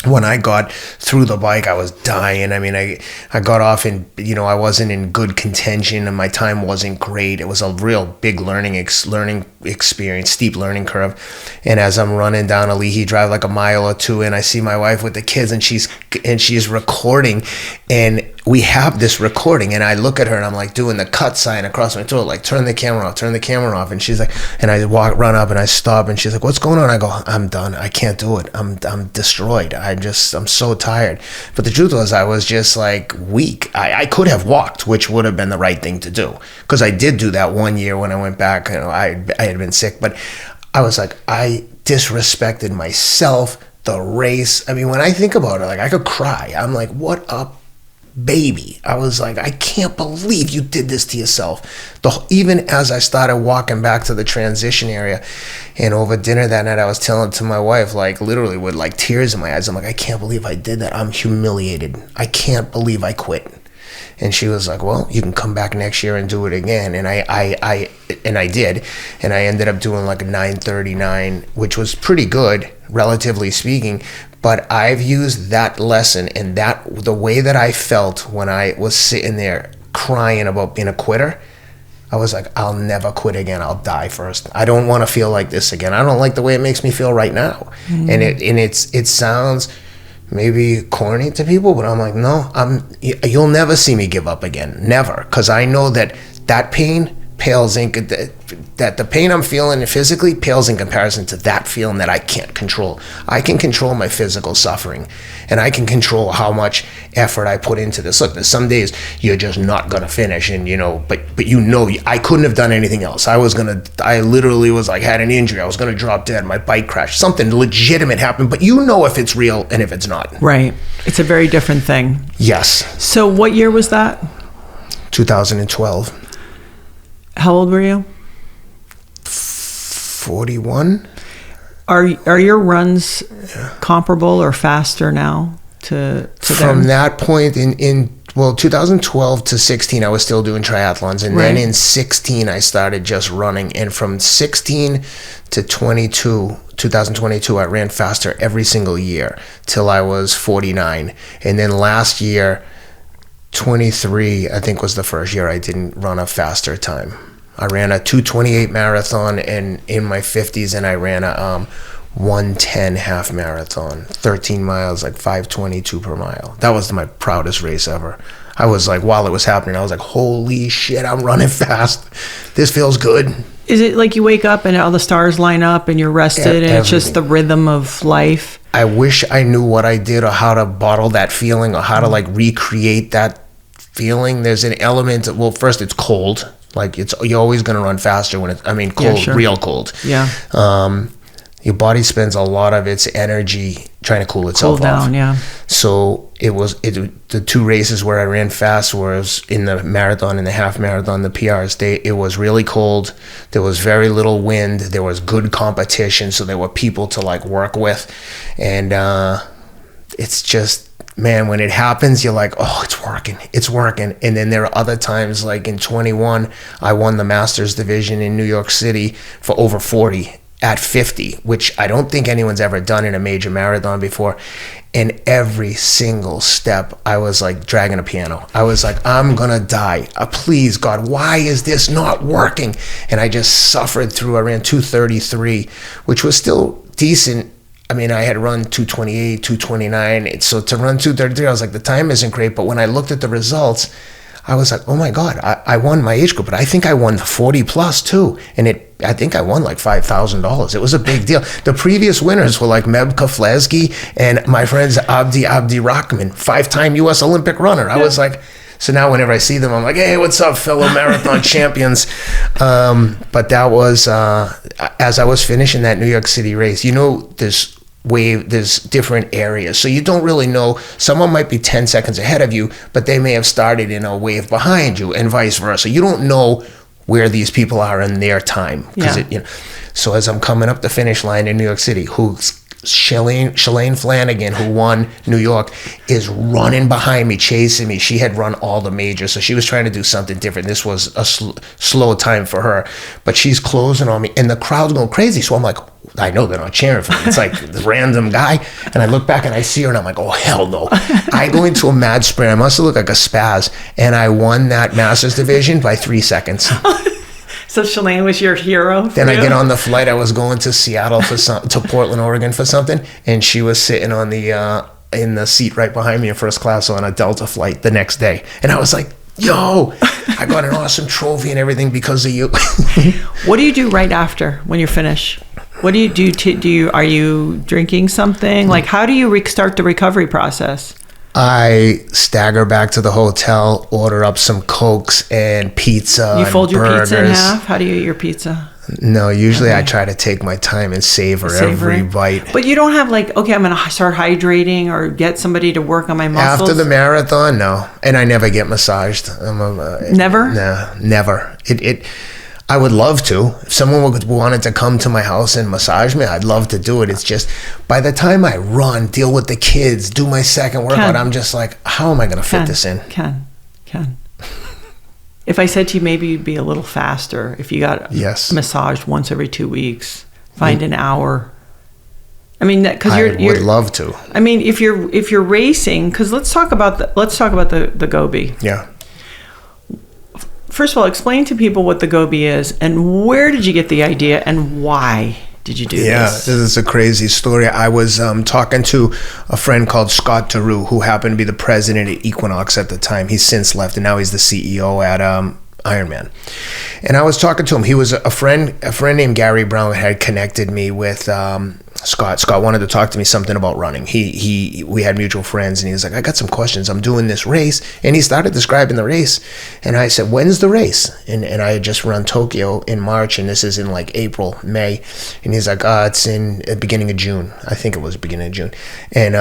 when I got through the bike, I was dying. I mean, I got off and, I wasn't in good contention and my time wasn't great. It was a real big learning experience, steep learning curve. And as I'm running down a Leahy Drive like a mile or two, and I see my wife with the kids and she's recording, and we have this recording, and I look at her and I'm doing the cut sign across my throat, turn the camera off. And she's like, and I run up and I stop, and she's like, what's going on? I go, I'm done. I can't do it. I'm destroyed. I'm so tired. But the truth was, I was just weak. I could have walked, which would have been the right thing to do, because I did do that one year when I went back. I had been sick, but I was I disrespected myself, the race. I mean, when I think about it, I could cry. I'm like, what a baby. I was like, I can't believe you did this to yourself. Even as I started walking back to the transition area, and over dinner that night, I was telling to my wife, literally with tears in my eyes, I'm like, I can't believe I did that. I'm humiliated. I can't believe I quit. And she was like, well, you can come back next year and do it again. And I did. And I ended up doing a 9:39, which was pretty good, relatively speaking. But I've used that lesson and the way that I felt when I was sitting there crying about being a quitter. I was like, I'll never quit again. I'll die first. I don't want to feel like this again. I don't like the way it makes me feel right now. Mm-hmm. And it sounds maybe corny to people, but I'm like, no, you'll never see me give up again. Never. Because I know that pain pales in, that the pain I'm feeling physically pales in comparison to that feeling that I can't control. I can control my physical suffering, and I can control how much effort I put into this. Look, there's some days you're just not gonna finish, and but I couldn't have done anything else. I literally was had an injury. I was gonna drop dead. My bike crashed. Something legitimate happened, but if it's real and if it's not. Right. It's a very different thing. Yes. So what year was that? 2012. How old were you? 41. Are your runs comparable or faster now to from them? that point in 2012 to 16, I was still doing triathlons, and then in 16 I started just running, and from 16 to 2022 I ran faster every single year till I was 49, and then last year 23, I think, was the first year I didn't run a faster time. I ran a 2:28 marathon in my 50s, and I ran a 1:10 half marathon, 13 miles, like 5:22 per mile. That was my proudest race ever. I was like, while it was happening, I was like, holy shit, I'm running fast. This feels good. Is it like you wake up and all the stars line up and you're rested and it's just the rhythm of life? I wish I knew what I did or how to bottle that feeling or how to like recreate that feeling. There's an element of, well, first it's cold. Like you're always going to run faster when it's, I mean, cold, sure. Real cold. Yeah. Your body spends a lot of its energy trying to cool itself down, off. Yeah. So the two races where I ran fast was in the marathon and the half marathon, the PRs. It was really cold. There was very little wind. There was good competition. So there were people to like work with. And it's just, man, when it happens, you're like, oh, it's working. And then there are other times, like in 21, I won the Masters division in New York City for over 40 at 50, which I don't think anyone's ever done in a major marathon before. And every single step, I was like dragging a piano. I was like, I'm gonna die. Please, God, why is this not working? And I just suffered through. I ran 2:33, which was still decent. I mean, I had run 2:28, 2:29. So to run 2:33, I was like, the time isn't great. But when I looked at the results, I was like, oh my God, I won my age group, but I think I won the 40 plus too. And I think I won like $5,000. It was a big deal. The previous winners were like Meb Keflezighi and my friends Abdi Rahman, 5-time US Olympic runner. I was like, so now whenever I see them, I'm like, hey, what's up, fellow marathon champions? But that was, as I was finishing that New York City race, you know, there's different areas. So you don't really know. Someone might be 10 seconds ahead of you, but they may have started in a wave behind you and vice versa. You don't know where these people are in their time. So as I'm coming up the finish line in New York City, Shalane Flanagan, who won New York, is running behind me, chasing me. She had run all the majors, so she was trying to do something different. This was a slow time for her, but she's closing on me, and the crowd's going crazy. So I'm like, I know they're not cheering for me. It's like this random guy, and I look back and I see her, and I'm like, oh, hell no. I go into a mad sprint. I must have looked like a spaz, and I won that Masters division by 3 seconds. So Shalane was your hero? Then I get on the flight. I was going to Seattle to Portland, Oregon for something, and she was sitting on in the seat right behind me in first class on a Delta flight the next day. And I was like, yo, I got an awesome trophy and everything because of you. What do you do right after when you're finished? What do you do? Are you drinking something? Like, how do you start the recovery process? I stagger back to the hotel, order up some Cokes and pizza. You fold your burgers. pizza in half? How do you eat your pizza? No, usually I try to take my time and savor every bite. But you don't have like, okay, I'm going to start hydrating or get somebody to work on my muscles? After the marathon, no. And I never get massaged. Never? No, never. I would love to. If someone wanted to come to my house and massage me, I'd love to do it. It's just, by the time I run, deal with the kids, do my second workout, I'm just like, how am I going to fit this in? Ken. If I said to you, maybe you'd be a little faster if you got massaged once every 2 weeks. Find an hour. I mean, because I would love to. I mean, if you're racing, because let's talk about the Gobi. Yeah. First of all, explain to people what the Gobi is and where did you get the idea and why did you do this? Yeah, this is a crazy story. I was talking to a friend called Scott Theroux, who happened to be the president at Equinox at the time. He's since left, and now he's the CEO at Ironman. And I was talking to him. He was a friend named Gary Brown had connected me with Scott. Scott wanted to talk to me something about running. We had mutual friends, and he was like, I got some questions. I'm doing this race. And he started describing the race. And I said, when's the race? And I had just run Tokyo in March, and this is in like April, May. And he's like, it's in the beginning of June. I think it was the beginning of June. And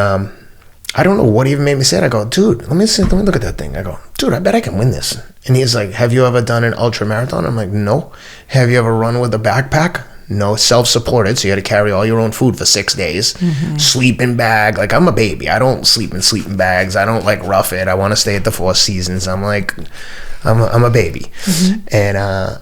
I don't know what even made me say it. I go, dude, let me look at that thing. I go, dude, I bet I can win this. And he's like, have you ever done an ultra marathon? I'm like, no. Have you ever run with a backpack? No. Self-supported, so you had to carry all your own food for 6 days. Mm-hmm. Sleeping bag. Like, I'm a baby. I don't sleep in sleeping bags. I don't like rough it. I want to stay at the Four Seasons. I'm like, I'm a baby. Mm-hmm. And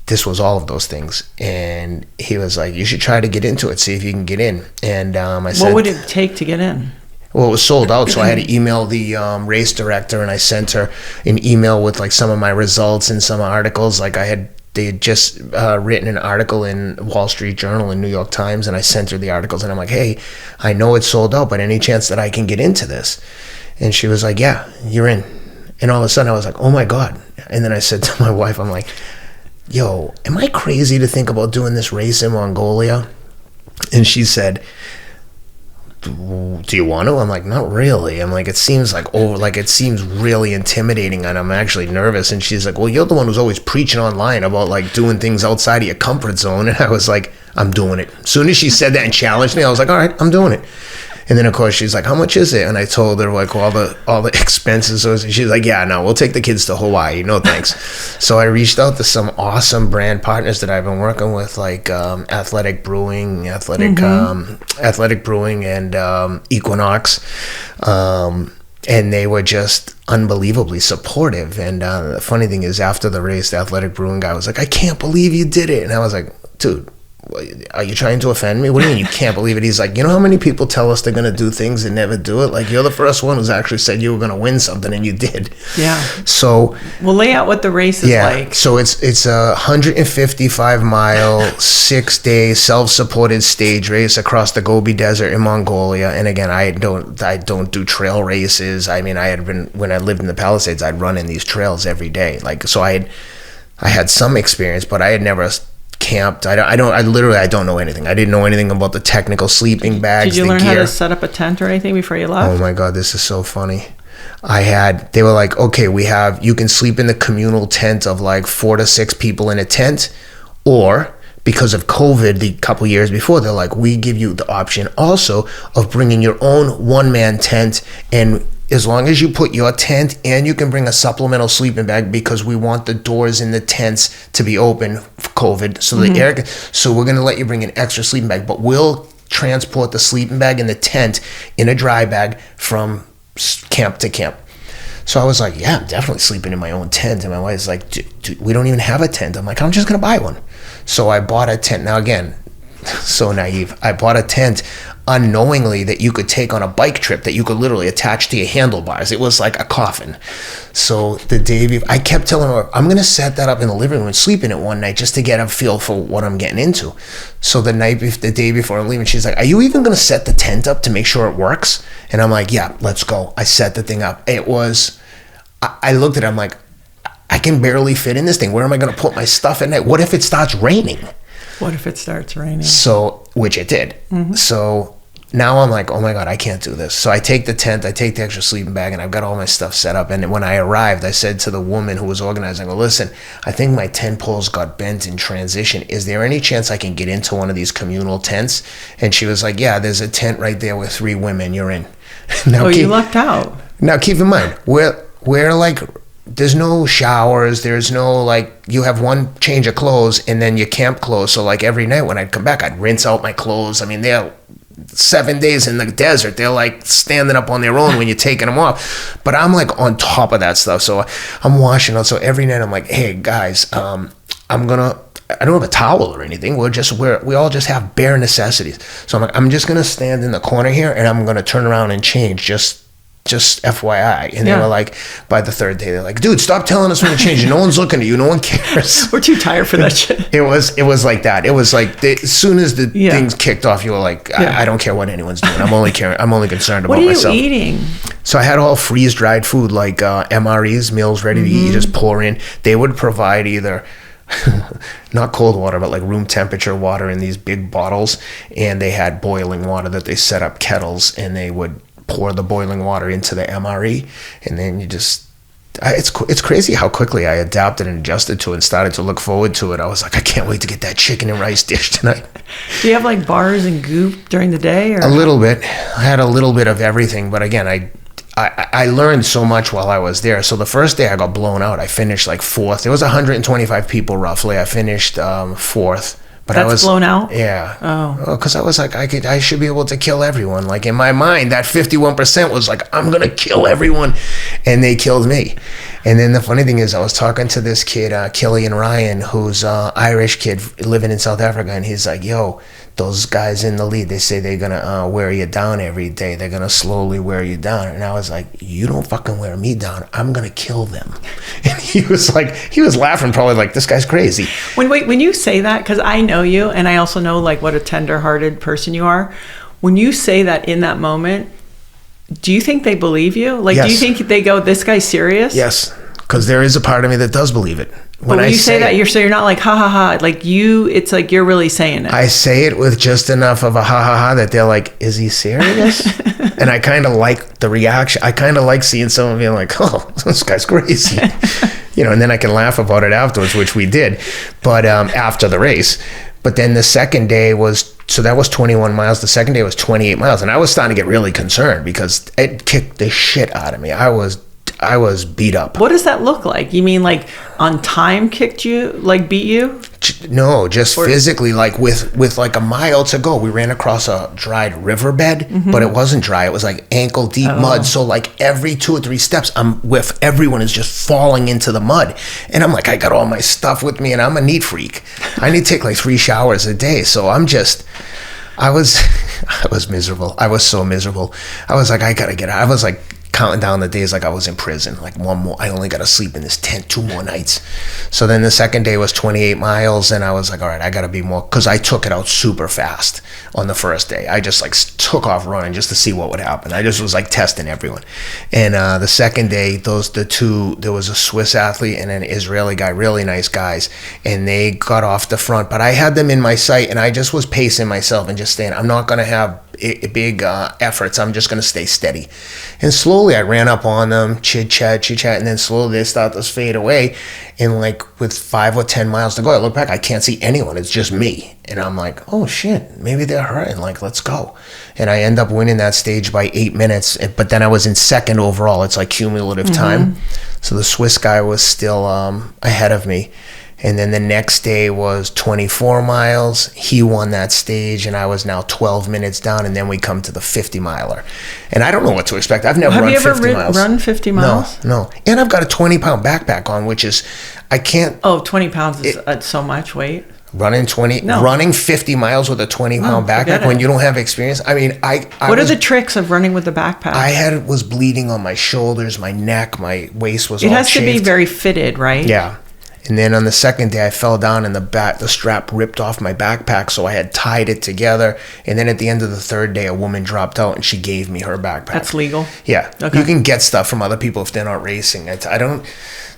this was all of those things. And he was like, you should try to get into it, see if you can get in. And I said, what would it take to get in? Well, it was sold out, so I had to email the race director, and I sent her an email with like some of my results and some articles. Like they had just written an article in Wall Street Journal and New York Times, and I sent her the articles, and I'm like, hey, I know it's sold out, but any chance that I can get into this? And she was like, yeah, you're in. And all of a sudden I was like, oh my God. And then I said to my wife, I'm like, yo, am I crazy to think about doing this race in Mongolia? And she said, do you want to? I'm like, not really. I'm like, it seems really intimidating, and I'm actually nervous. And she's like, well, you're the one who's always preaching online about like doing things outside of your comfort zone. And I was like, I'm doing it. As soon as she said that and challenged me, I was like, all right, I'm doing it. And then of course she's like, how much is it? And I told her like all the expenses. She's like, yeah, no, we'll take the kids to Hawaii. No thanks. So I reached out to some awesome brand partners that I've been working with, like Athletic Brewing and Equinox. And they were just unbelievably supportive. And the funny thing is, after the race, the Athletic Brewing guy was like, I can't believe you did it. And I was like, dude, are you trying to offend me? What do you mean you can't believe it? He's like, you know how many people tell us they're going to do things and never do it? Like, you're the first one who's actually said you were going to win something, and you did. Yeah. So we'll lay out what the race is like. So it's a 155-mile, 6-day self-supported stage race across the Gobi Desert in Mongolia. And again, I don't do trail races. I mean, when I lived in the Palisades, I'd run in these trails every day. Like, so I had some experience, but I had never camped. I don't know anything. I didn't know anything about the technical sleeping bags. Did you learn how to set up a tent or anything before you left? Oh my God, this is so funny. They were like, okay, you can sleep in the communal tent of like 4 to 6 people in a tent, or because of COVID the couple years before, they're like, we give you the option also of bringing your own one-man tent, and as long as you put your tent, and you can bring a supplemental sleeping bag, because we want the doors in the tents to be open for COVID, so the air. So we're going to let you bring an extra sleeping bag, but we'll transport the sleeping bag and the tent in a dry bag from camp to camp. So I was like, yeah, I'm definitely sleeping in my own tent. And my wife's like, dude, we don't even have a tent. I'm like, I'm just going to buy one. So I bought a tent. Now again, so naive. I bought a tent unknowingly that you could take on a bike trip, that you could literally attach to your handlebars. It was like a coffin. So the day before, I kept telling her, I'm going to set that up in the living room and sleep in it one night just to get a feel for what I'm getting into. So the day before I'm leaving, she's like, are you even going to set the tent up to make sure it works? And I'm like, yeah, let's go. I set the thing up. I looked at it, I'm like, I can barely fit in this thing. Where am I going to put my stuff at night? What if it starts raining? What if it starts raining? So, which it did. So now I'm like, oh my God, I can't do this. So I take the tent, I take the extra sleeping bag, and I've got all my stuff set up. And when I arrived, I said to the woman who was organizing, well, listen, I think my tent poles got bent in transition. Is there any chance I can get into one of these communal tents? And she was like, yeah, there's a tent right there with 3 women. You're in. Now, you lucked out. Now keep in mind, we're like, there's no showers, there's no, like, you have one change of clothes and then your camp clothes. So like every night when I'd come back, I'd rinse out my clothes. I mean, they're 7 days in the desert, they're like standing up on their own when you're taking them off. But I'm like on top of that stuff, so I'm washing out. So every night I'm like, hey guys, I don't have a towel or anything. We all just have bare necessities. So I'm like, I'm just gonna stand in the corner here and I'm gonna turn around and change, just FYI. And they were like, by the 3rd day, they're like, dude, stop telling us when to change. No one's looking at you. No one cares. We're too tired for that shit. It was like that. It was like, as soon as the things kicked off, you were like, I don't care what anyone's doing. I'm only concerned about myself. What are you eating? So I had all freeze-dried food, like MREs, meals ready to eat. You just pour in. They would provide either not cold water, but like room temperature water in these big bottles. And they had boiling water that they set up kettles, and they would pour the boiling water into the MRE, and then you just, it's crazy how quickly I adapted and adjusted to it and started to look forward to it. I was like, I can't wait to get that chicken and rice dish tonight. Do you have like bars and goop during the day? Or? A little bit. I had a little bit of everything, but again, I learned so much while I was there. So the first day I got blown out. I finished like 4th. There was 125 people roughly. I finished 4th. But I was blown out? Yeah. Oh. Because I was like, I should be able to kill everyone. Like in my mind, that 51% was like, I'm going to kill everyone. And they killed me. And then the funny thing is, I was talking to this kid, Killian Ryan, who's an Irish kid living in South Africa. And he's like, yo, those guys in the lead, they say they're gonna wear you down every day. They're gonna slowly wear you down. And I was like, you don't fucking wear me down. I'm gonna kill them. And he was laughing, probably like, this guy's crazy. When you say that, because I know you, and I also know like what a tender-hearted person you are. When you say that in that moment, do you think they believe you? Like, yes. Do you think they go, this guy's serious? Yes, because there is a part of me that does believe it. When you say that, you're not like, ha, ha, ha. Like it's like you're really saying it. I say it with just enough of a ha, ha, ha that they're like, is he serious? And I kind of like the reaction. I kind of like seeing someone being like, oh, this guy's crazy. And then I can laugh about it afterwards, which we did. But after the race. But then the second day that was 21 miles. The second day was 28 miles. And I was starting to get really concerned because it kicked the shit out of me. I was beat up. What does that look like? You mean like on time kicked you, like beat you? No, just physically, like with like a mile to go. We ran across a dried riverbed, but it wasn't dry. It was like ankle deep mud. So like every 2 or 3 steps, everyone is just falling into the mud. And I'm like, I got all my stuff with me and I'm a neat freak. I need to take like 3 showers a day. So I was miserable. I was so miserable. I was like, I gotta get out. I was like counting down the days like I was in prison. Like one more, I only got to sleep in this tent 2 more nights. So then the second day was 28 miles and I was like, all right, I got to be more, because I took it out super fast on the first day. I just like took off running just to see what would happen. I just was like testing everyone. And the second day, there was a Swiss athlete and an Israeli guy, really nice guys, and they got off the front, but I had them in my sight and I just was pacing myself and just saying, I'm not going to have big efforts. I'm just going to stay steady. And slowly I ran up on them, chit chat, and then slowly they start to fade away. And like with 5 or 10 miles to go, I look back, I can't see anyone. It's just me. And I'm like, oh shit, maybe they're hurting. Like, let's go. And I end up winning that stage by 8 minutes. But then I was in second overall. It's like cumulative time. So the Swiss guy was still ahead of me. And then the next day was 24 miles. He won that stage, and I was now 12 minutes down. And then we come to the 50 miler. And I don't know what to expect. I've never run 50 miles. Have you ever run 50 miles? No. And I've got a 20-pound backpack on, which is, I can't. Oh, 20 pounds is so much weight. Running 50 miles with a 20-pound backpack when you don't have experience. I mean, what are the tricks of running with the backpack? Was bleeding on my shoulders, my neck, my waist was all shaved. It has to be very fitted, right? Yeah. And then on the second day, I fell down and the strap ripped off my backpack, so I had tied it together. And then at the end of the third day, a woman dropped out and she gave me her backpack. That's legal? Yeah. Okay. You can get stuff from other people if they're not racing. I don't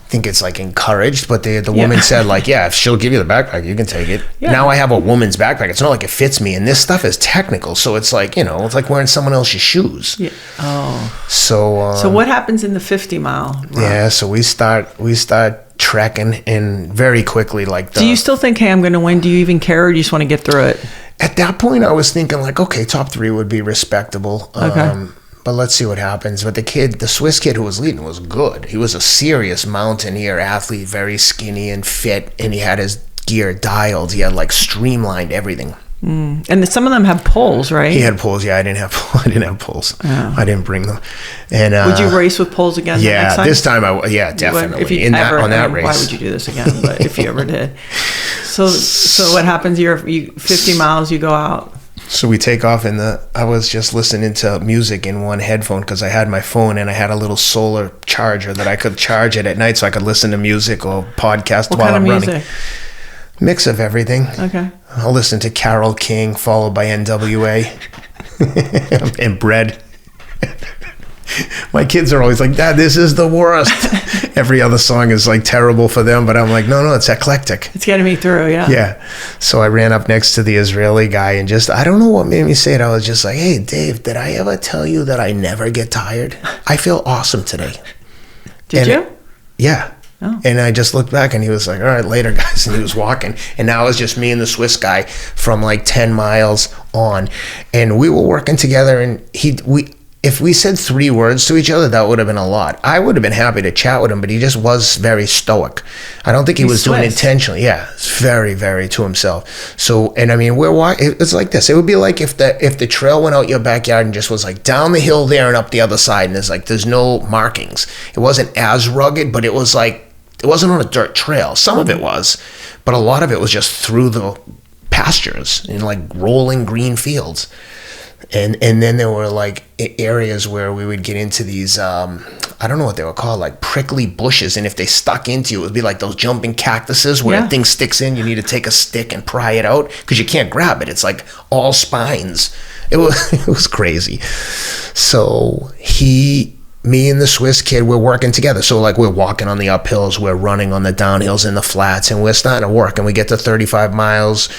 think it's like encouraged, but the woman said like, yeah, if she'll give you the backpack, you can take it. Yeah. Now I have a woman's backpack. It's not like it fits me, and this stuff is technical, so it's like, it's like wearing someone else's shoes. Yeah. Oh. So what happens in the 50 mile run? Yeah, so we start trekking, and very quickly, do you still think, hey, I'm going to win? Do you even care, or do you just want to get through it? At that point, I was thinking like, okay, top 3 would be respectable. Okay. But let's see what happens. But the Swiss kid who was leading was good. He was a serious mountaineer athlete, very skinny and fit, and he had his gear dialed. He had like streamlined everything. And some of them have poles, right? He had poles. Yeah, I didn't have poles. Oh. I didn't bring them. And would you race with poles again? Yeah, next time? This time definitely. If you on that race. Why would you do this again? But if you ever did. So what happens? You 50 miles. You go out. So we take off, and I was just listening to music in one headphone because I had my phone and I had a little solar charger that I could charge it at night so I could listen to music or podcast while I'm running. Mix of everything. Okay. I'll listen to Carole King, followed by NWA and Bread. My kids are always like, Dad, this is the worst. Every other song is like terrible for them, but I'm like, no, it's eclectic. It's getting me through, yeah. Yeah. So I ran up next to the Israeli guy and I don't know what made me say it. I was just like, hey, Dave, did I ever tell you that I never get tired? I feel awesome today. Did you? Yeah. Oh. And I just looked back and he was like, all right, later, guys. And he was walking. And now it was just me and the Swiss guy from like 10 miles on. And we were working together, and if we said 3 words to each other, that would have been a lot. I would have been happy to chat with him, but he just was very stoic. I don't think he was doing it intentionally. Yeah, it's very, very to himself. So, and I mean, it's like this. It would be like if the trail went out your backyard and just was like down the hill there and up the other side, and there's no markings. It wasn't as rugged, but it was like, it wasn't on a dirt trail. Some of it was, but a lot of it was just through the pastures and like rolling green fields. And then there were like areas where we would get into these, I don't know what they were called, like prickly bushes. And if they stuck into you, it would be like those jumping cactuses where a thing sticks in. You need to take a stick and pry it out because you can't grab it. It's like all spines. It was crazy. So me and the Swiss kid, we're working together. So like we're walking on the uphills, we're running on the downhills and the flats, and we're starting to work. And we get to 35 miles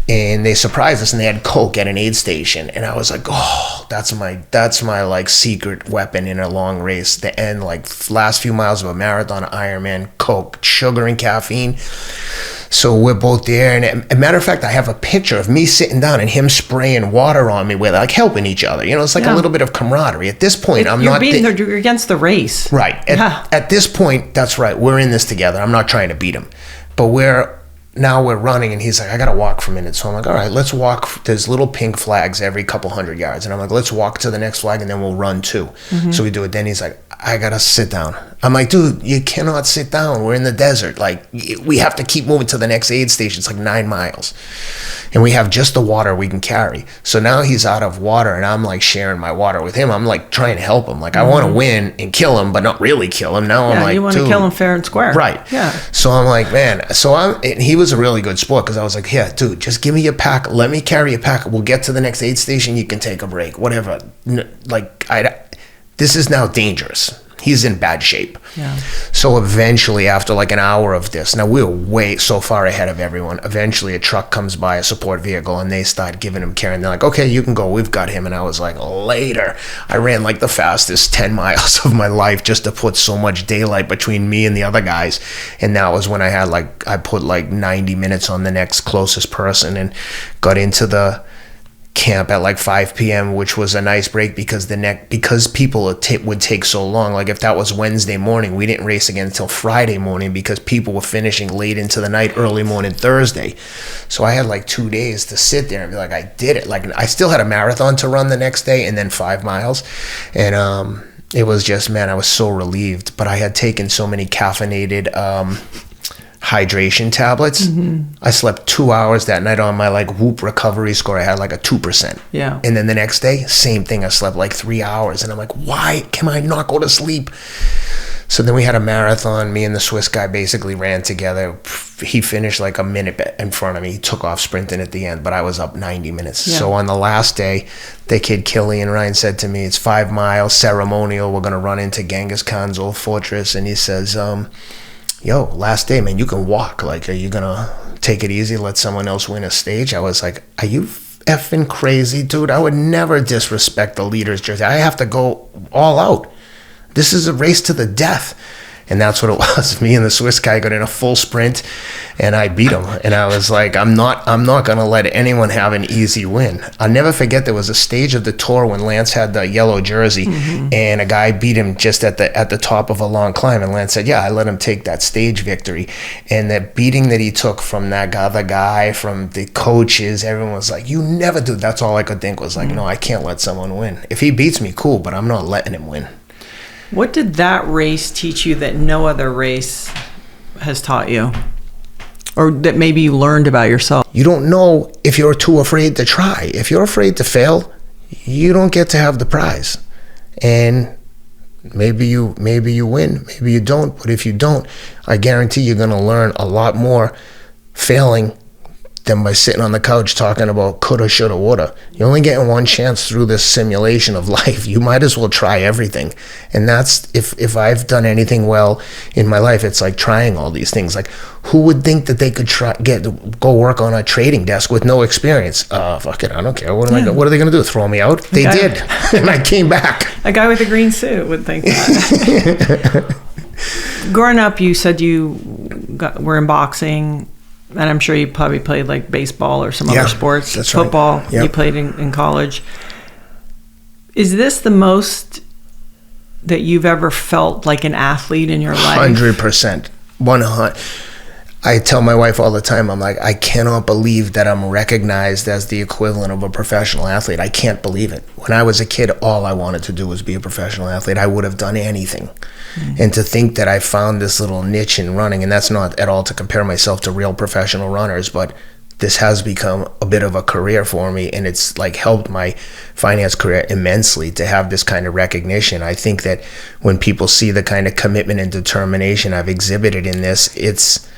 and they surprised us and they had Coke at an aid station. And I was like, oh, that's my like secret weapon in a long race. The end, like last few miles of a marathon, Ironman, Coke, sugar and caffeine. So we're both there, and as a matter of fact, I have a picture of me sitting down and him spraying water on me. We're like helping each other. You know, it's like a little bit of camaraderie. At this point, you're against the race. Right. At this point, that's right. We're in this together. I'm not trying to beat him. But we're running, and he's like, I got to walk for a minute. So I'm like, all right, let's walk. There's little pink flags every couple 100 yards. And I'm like, let's walk to the next flag, and then we'll run too. Mm-hmm. So we do it. Then he's like, I got to sit down. I'm like, dude, you cannot sit down. We're in the desert. Like, we have to keep moving to the next aid station. It's like 9 miles. And we have just the water we can carry. So now he's out of water, and I'm like sharing my water with him. I'm like trying to help him. Like, I want to win and kill him, but not really kill him. Now I'm like, you want to kill him fair and square. Right. Yeah. So I'm like, man. And he was a really good sport because I was like, yeah, dude, just give me your pack. Let me carry your pack. We'll get to the next aid station. You can take a break. Whatever. Like, this is now dangerous. He's in bad shape. Yeah. So eventually, after like an hour of this, now we were way so far ahead of everyone. Eventually, a truck comes by, a support vehicle, and they start giving him care. And they're like, okay, you can go. We've got him. And I was like, later. I ran like the fastest 10 miles of my life just to put so much daylight between me and the other guys. And that was when I put like 90 minutes on the next closest person and got into the camp at like 5 p.m., which was a nice break because people would take so long. Like if that was Wednesday morning, we didn't race again until Friday morning because people were finishing late into the night, early morning Thursday. So I had like 2 days to sit there and be like, I did it. Like I still had a marathon to run the next day and then 5 miles. And it was just, man, I was so relieved. But I had taken so many caffeinated hydration tablets. Mm-hmm. I slept 2 hours that night on my like Whoop recovery score. I had like a 2%. Yeah. And then the next day, same thing. I slept like 3 hours. And I'm like, why can I not go to sleep? So then we had a marathon. Me and the Swiss guy basically ran together. He finished like a minute in front of me. He took off sprinting at the end, but I was up 90 minutes. Yeah. So on the last day, the kid Killian Ryan said to me, it's 5 miles, ceremonial. We're going to run into Genghis Khan's old fortress. And he says, yo, last day, man, you can walk. Like, are you gonna take it easy, let someone else win a stage? I was like, are you effing crazy, dude? I would never disrespect the leader's jersey. I have to go all out. This is a race to the death. And that's what it was. Me and the Swiss guy got in a full sprint and I beat him. And I was like, I'm not gonna let anyone have an easy win. I'll never forget there was a stage of the tour when Lance had the yellow jersey, mm-hmm. and a guy beat him just at the top of a long climb. And Lance said, yeah, I let him take that stage victory. And the beating that he took from that other guy, from the coaches, everyone was like, you never do. That's all I could think was like, mm-hmm. No, I can't let someone win. If he beats me, cool, but I'm not letting him win. What did that race teach you that no other race has taught you? Or that maybe you learned about yourself? You don't know if you're too afraid to try. If you're afraid to fail, you don't get to have the prize. And maybe you win, maybe you don't. But if you don't, I guarantee you're going to learn a lot more failing than by sitting on the couch talking about coulda, shoulda, woulda. You're only getting one chance through this simulation of life. You might as well try everything. And that's, if I've done anything well in my life, it's like trying all these things. Like, who would think that they could go work on a trading desk with no experience? Fuck it, I don't care. What are they going to do? Throw me out? They did. And I came back. A guy with a green suit would think that. Growing up, you said you were in boxing. And I'm sure you probably played like baseball or some other sports. That's Football, right. Yep. You played in college. Is this the most that you've ever felt like an athlete in your life? 100%. 100. I tell my wife all the time, I'm like, I cannot believe that I'm recognized as the equivalent of a professional athlete. I can't believe it. When I was a kid, all I wanted to do was be a professional athlete. I would have done anything. Mm-hmm. And to think that I found this little niche in running, and that's not at all to compare myself to real professional runners, but this has become a bit of a career for me, and it's like helped my finance career immensely to have this kind of recognition. I think that when people see the kind of commitment and determination I've exhibited in this, it's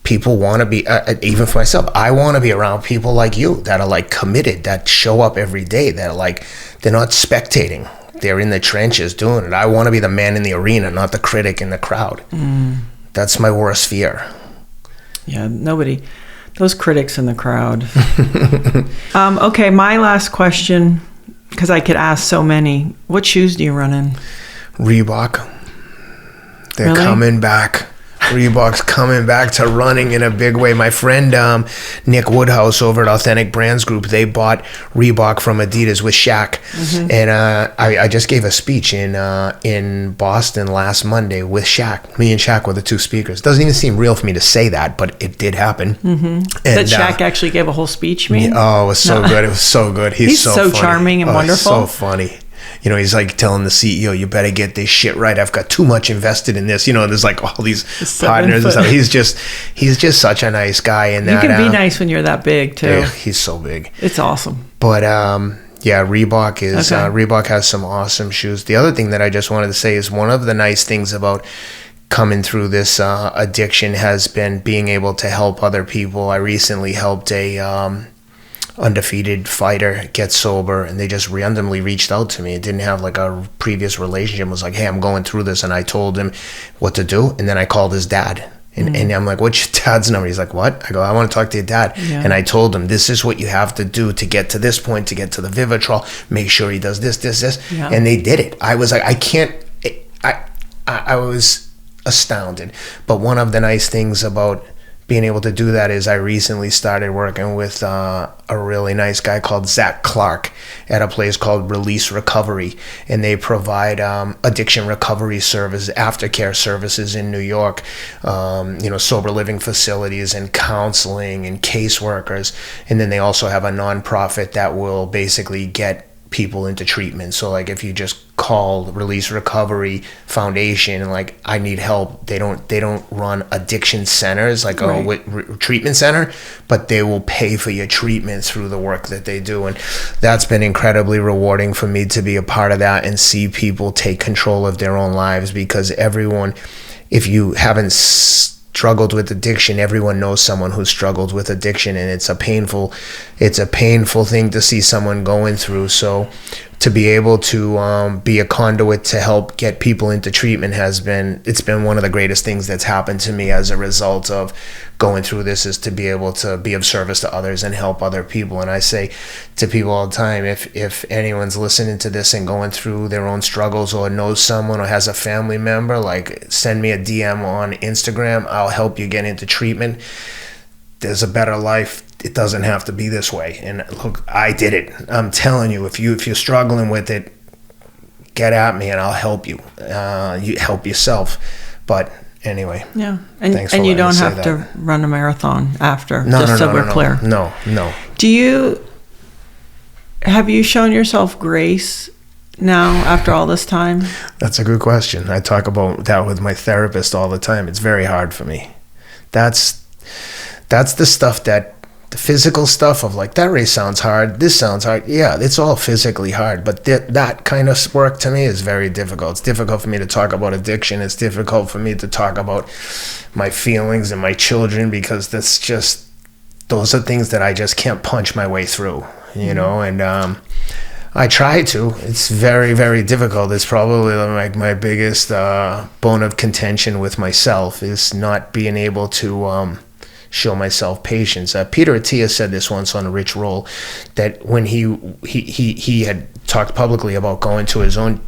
people want to be, even for myself, I want to be around people like you that are like committed, that show up every day, that are like, they're not spectating. They're in the trenches doing it. I want to be the man in the arena, not the critic in the crowd. That's my worst fear. Yeah, nobody, those critics in the crowd. Okay, my last question, because I could ask so many. What shoes do you run in? Reebok. They're Really? coming back. Reebok's coming back to running in a big way. My friend Nick Woodhouse over at Authentic Brands Group, they bought Reebok from Adidas with Shaq. And I just gave a speech in Boston last Monday with Shaq. Me and Shaq were the two speakers. Doesn't even seem real for me to say that, but it did happen. And, That Shaq actually gave a whole speech, you mean? Oh, it was so good. It was so good. He's so funny. Charming and wonderful. He's so funny. You know, he's like telling the CEO, you better get this shit right. I've got too much invested in this. You know, there's like all these partners and stuff. He's just such a nice guy. And you can be nice when you're that big too. Yeah, he's so big. It's awesome. But yeah, Reebok is Reebok has some awesome shoes. The other thing that I just wanted to say is one of the nice things about coming through this addiction has been being able to help other people. I recently helped a undefeated fighter get sober, and they just randomly reached out to me. It didn't have like a previous relationship. It was like, hey, I'm going through this, and I told him what to do, and then I called his dad. And I'm like, what's your dad's number? He's like, what? I go, I want to talk to your dad. Yeah. And I told him, this is what you have to do to get to this point, to get to the Vivitrol. Make sure he does this. Yeah. And they did it. I was like, I was astounded. But one of the nice things about being able to do that is I recently started working with a really nice guy called Zach Clark at a place called Release Recovery, and they provide addiction recovery service, aftercare services in New York, sober living facilities and counseling and caseworkers, and then they also have a nonprofit that will basically get people into treatment. So like if you just call Release Recovery Foundation and like I need help, they don't run addiction centers like a treatment center, but they will pay for your treatment through the work that they do. And that's been incredibly rewarding for me to be a part of that and see people take control of their own lives, because everyone, if you haven't struggled with addiction, everyone knows someone who struggled with addiction, and it's a painful thing to see someone going through. So to be able to be a conduit to help get people into treatment it's been one of the greatest things that's happened to me as a result of going through this, is to be able to be of service to others and help other people. And I say to people all the time, if anyone's listening to this and going through their own struggles or knows someone or has a family member, like send me a DM on Instagram. I'll help you get into treatment. There's a better life. It doesn't have to be this way. And look, I did it. I'm telling you, if you're struggling with it, get at me and I'll help you. You help yourself. But anyway. Yeah. And you don't have to run a marathon after. No. Clear. No. Have you shown yourself grace now after all this time? That's a good question. I talk about that with my therapist all the time. It's very hard for me. That's the stuff the physical stuff of like, that race sounds hard, this sounds hard. Yeah, it's all physically hard, but that kind of work to me is very difficult. It's difficult for me to talk about addiction. It's difficult for me to talk about my feelings and my children, because those are things that I just can't punch my way through, you know, and I try to. It's very, very difficult. It's probably like my biggest bone of contention with myself, is not being able to show myself patience. Peter Attia said this once on Rich Roll, that when he had talked publicly about going to his own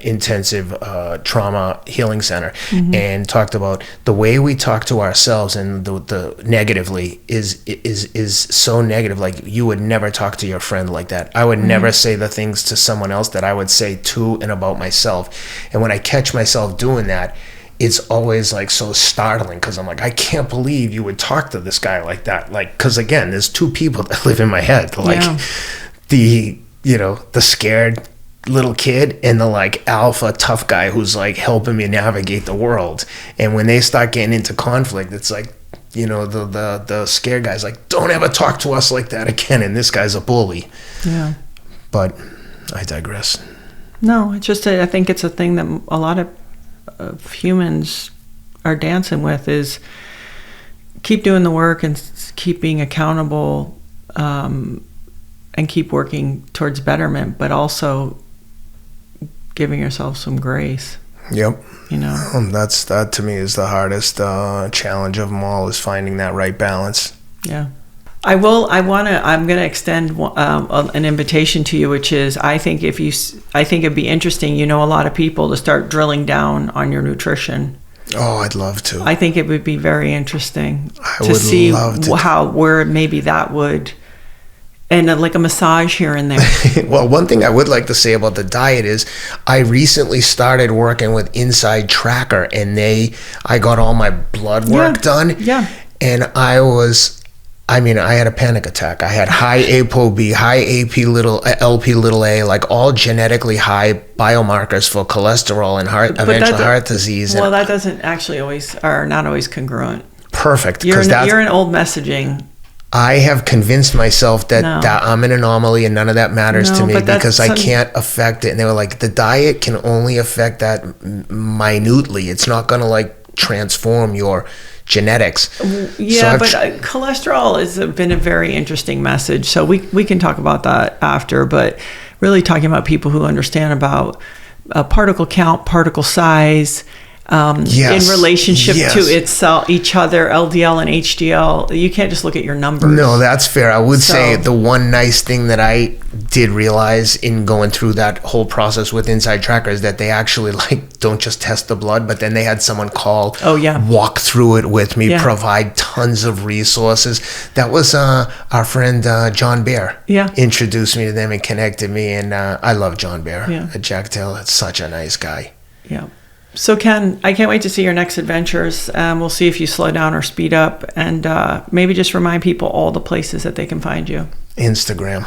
intensive trauma healing center, and talked about the way we talk to ourselves and the negatively is so negative. Like, you would never talk to your friend like that. I would never say the things to someone else that I would say to and about myself. And when I catch myself doing that, it's always like so startling, because I'm like, I can't believe you would talk to this guy like that. Like, because again, there's two people that live in my head, like the scared little kid and the like alpha tough guy who's like helping me navigate the world. And when they start getting into conflict, it's like, the scared guy's like, don't ever talk to us like that again, and this guy's a bully. Yeah. But I digress. No, it's just I think it's a thing that a lot of humans are dancing with, is keep doing the work and keep being accountable, and keep working towards betterment, but also giving yourself some grace. Yep. That to me is the hardest challenge of them all, is finding that right balance. Yeah. I'm going to extend an invitation to you, which is, I think it'd be interesting, a lot of people, to start drilling down on your nutrition. Oh, I'd love to. I think it would be very interesting where maybe that would, and like a massage here and there. Well, one thing I would like to say about the diet is I recently started working with Inside Tracker, and I got all my blood work done. Yeah. And I had a panic attack. I had high ApoB, high LP little a, like all genetically high biomarkers for cholesterol and eventual heart disease. Well, that doesn't actually not always congruent. Perfect. You're in old messaging. I have convinced myself that I'm an anomaly and none of that matters to me, because I can't affect it. And they were like, the diet can only affect that minutely. It's not going to like transform your genetics. Yeah, but cholesterol has been a very interesting message. So we can talk about that after, but really talking about people who understand about particle count, particle size, in relationship to each other, LDL and HDL. You can't just look at your numbers. No, that's fair. I would say the one nice thing that I did realize in going through that whole process with Inside Tracker is that they actually don't just test the blood, but then they had someone walk through it with me, provide tons of resources. That was our friend John Bear. Introduced me to them and connected me, and I love John Bear at Jack Tail. It's such a nice guy. Yeah. So Ken, I can't wait to see your next adventures. We'll see if you slow down or speed up, and maybe just remind people all the places that they can find you. Instagram.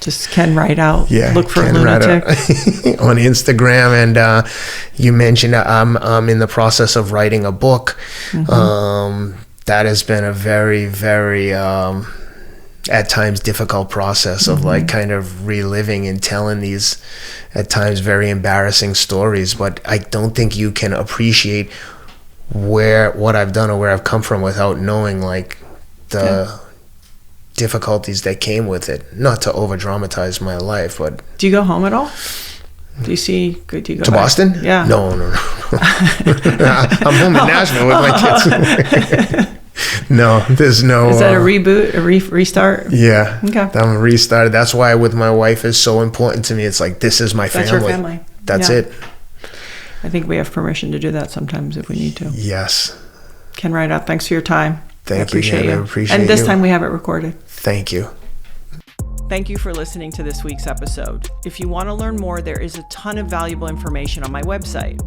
Just Ken Rideout. Yeah, look for Ken a lunatic on Instagram. And you mentioned I'm in the process of writing a book. Mm-hmm. That has been a very, very at times difficult process of kind of reliving and telling these at times very embarrassing stories, but I don't think you can appreciate what I've done or where I've come from without knowing the difficulties that came with it. Not to over dramatize my life, but do you go home at all? Do you go to back? Boston? Yeah. No. I'm home in Nashville with my kids. No, there's no... Is that a reboot, a restart? Yeah. Okay. I'm restarted. That's why with my wife is so important to me. It's like, this is my family. That's your family. That's it. I think we have permission to do that sometimes if we need to. Yes. Ken Rideout, thanks for your time. Thank you. Appreciate you. I appreciate you. And this time we have it recorded. Thank you. Thank you for listening to this week's episode. If you want to learn more, there is a ton of valuable information on my website.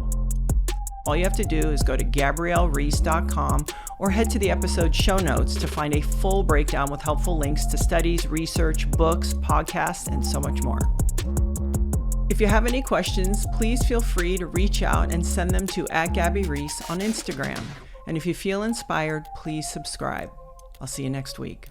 All you have to do is go to GabrielleReece.com or head to the episode show notes to find a full breakdown with helpful links to studies, research, books, podcasts, and so much more. If you have any questions, please feel free to reach out and send them to @GabbyReece on Instagram. And if you feel inspired, please subscribe. I'll see you next week.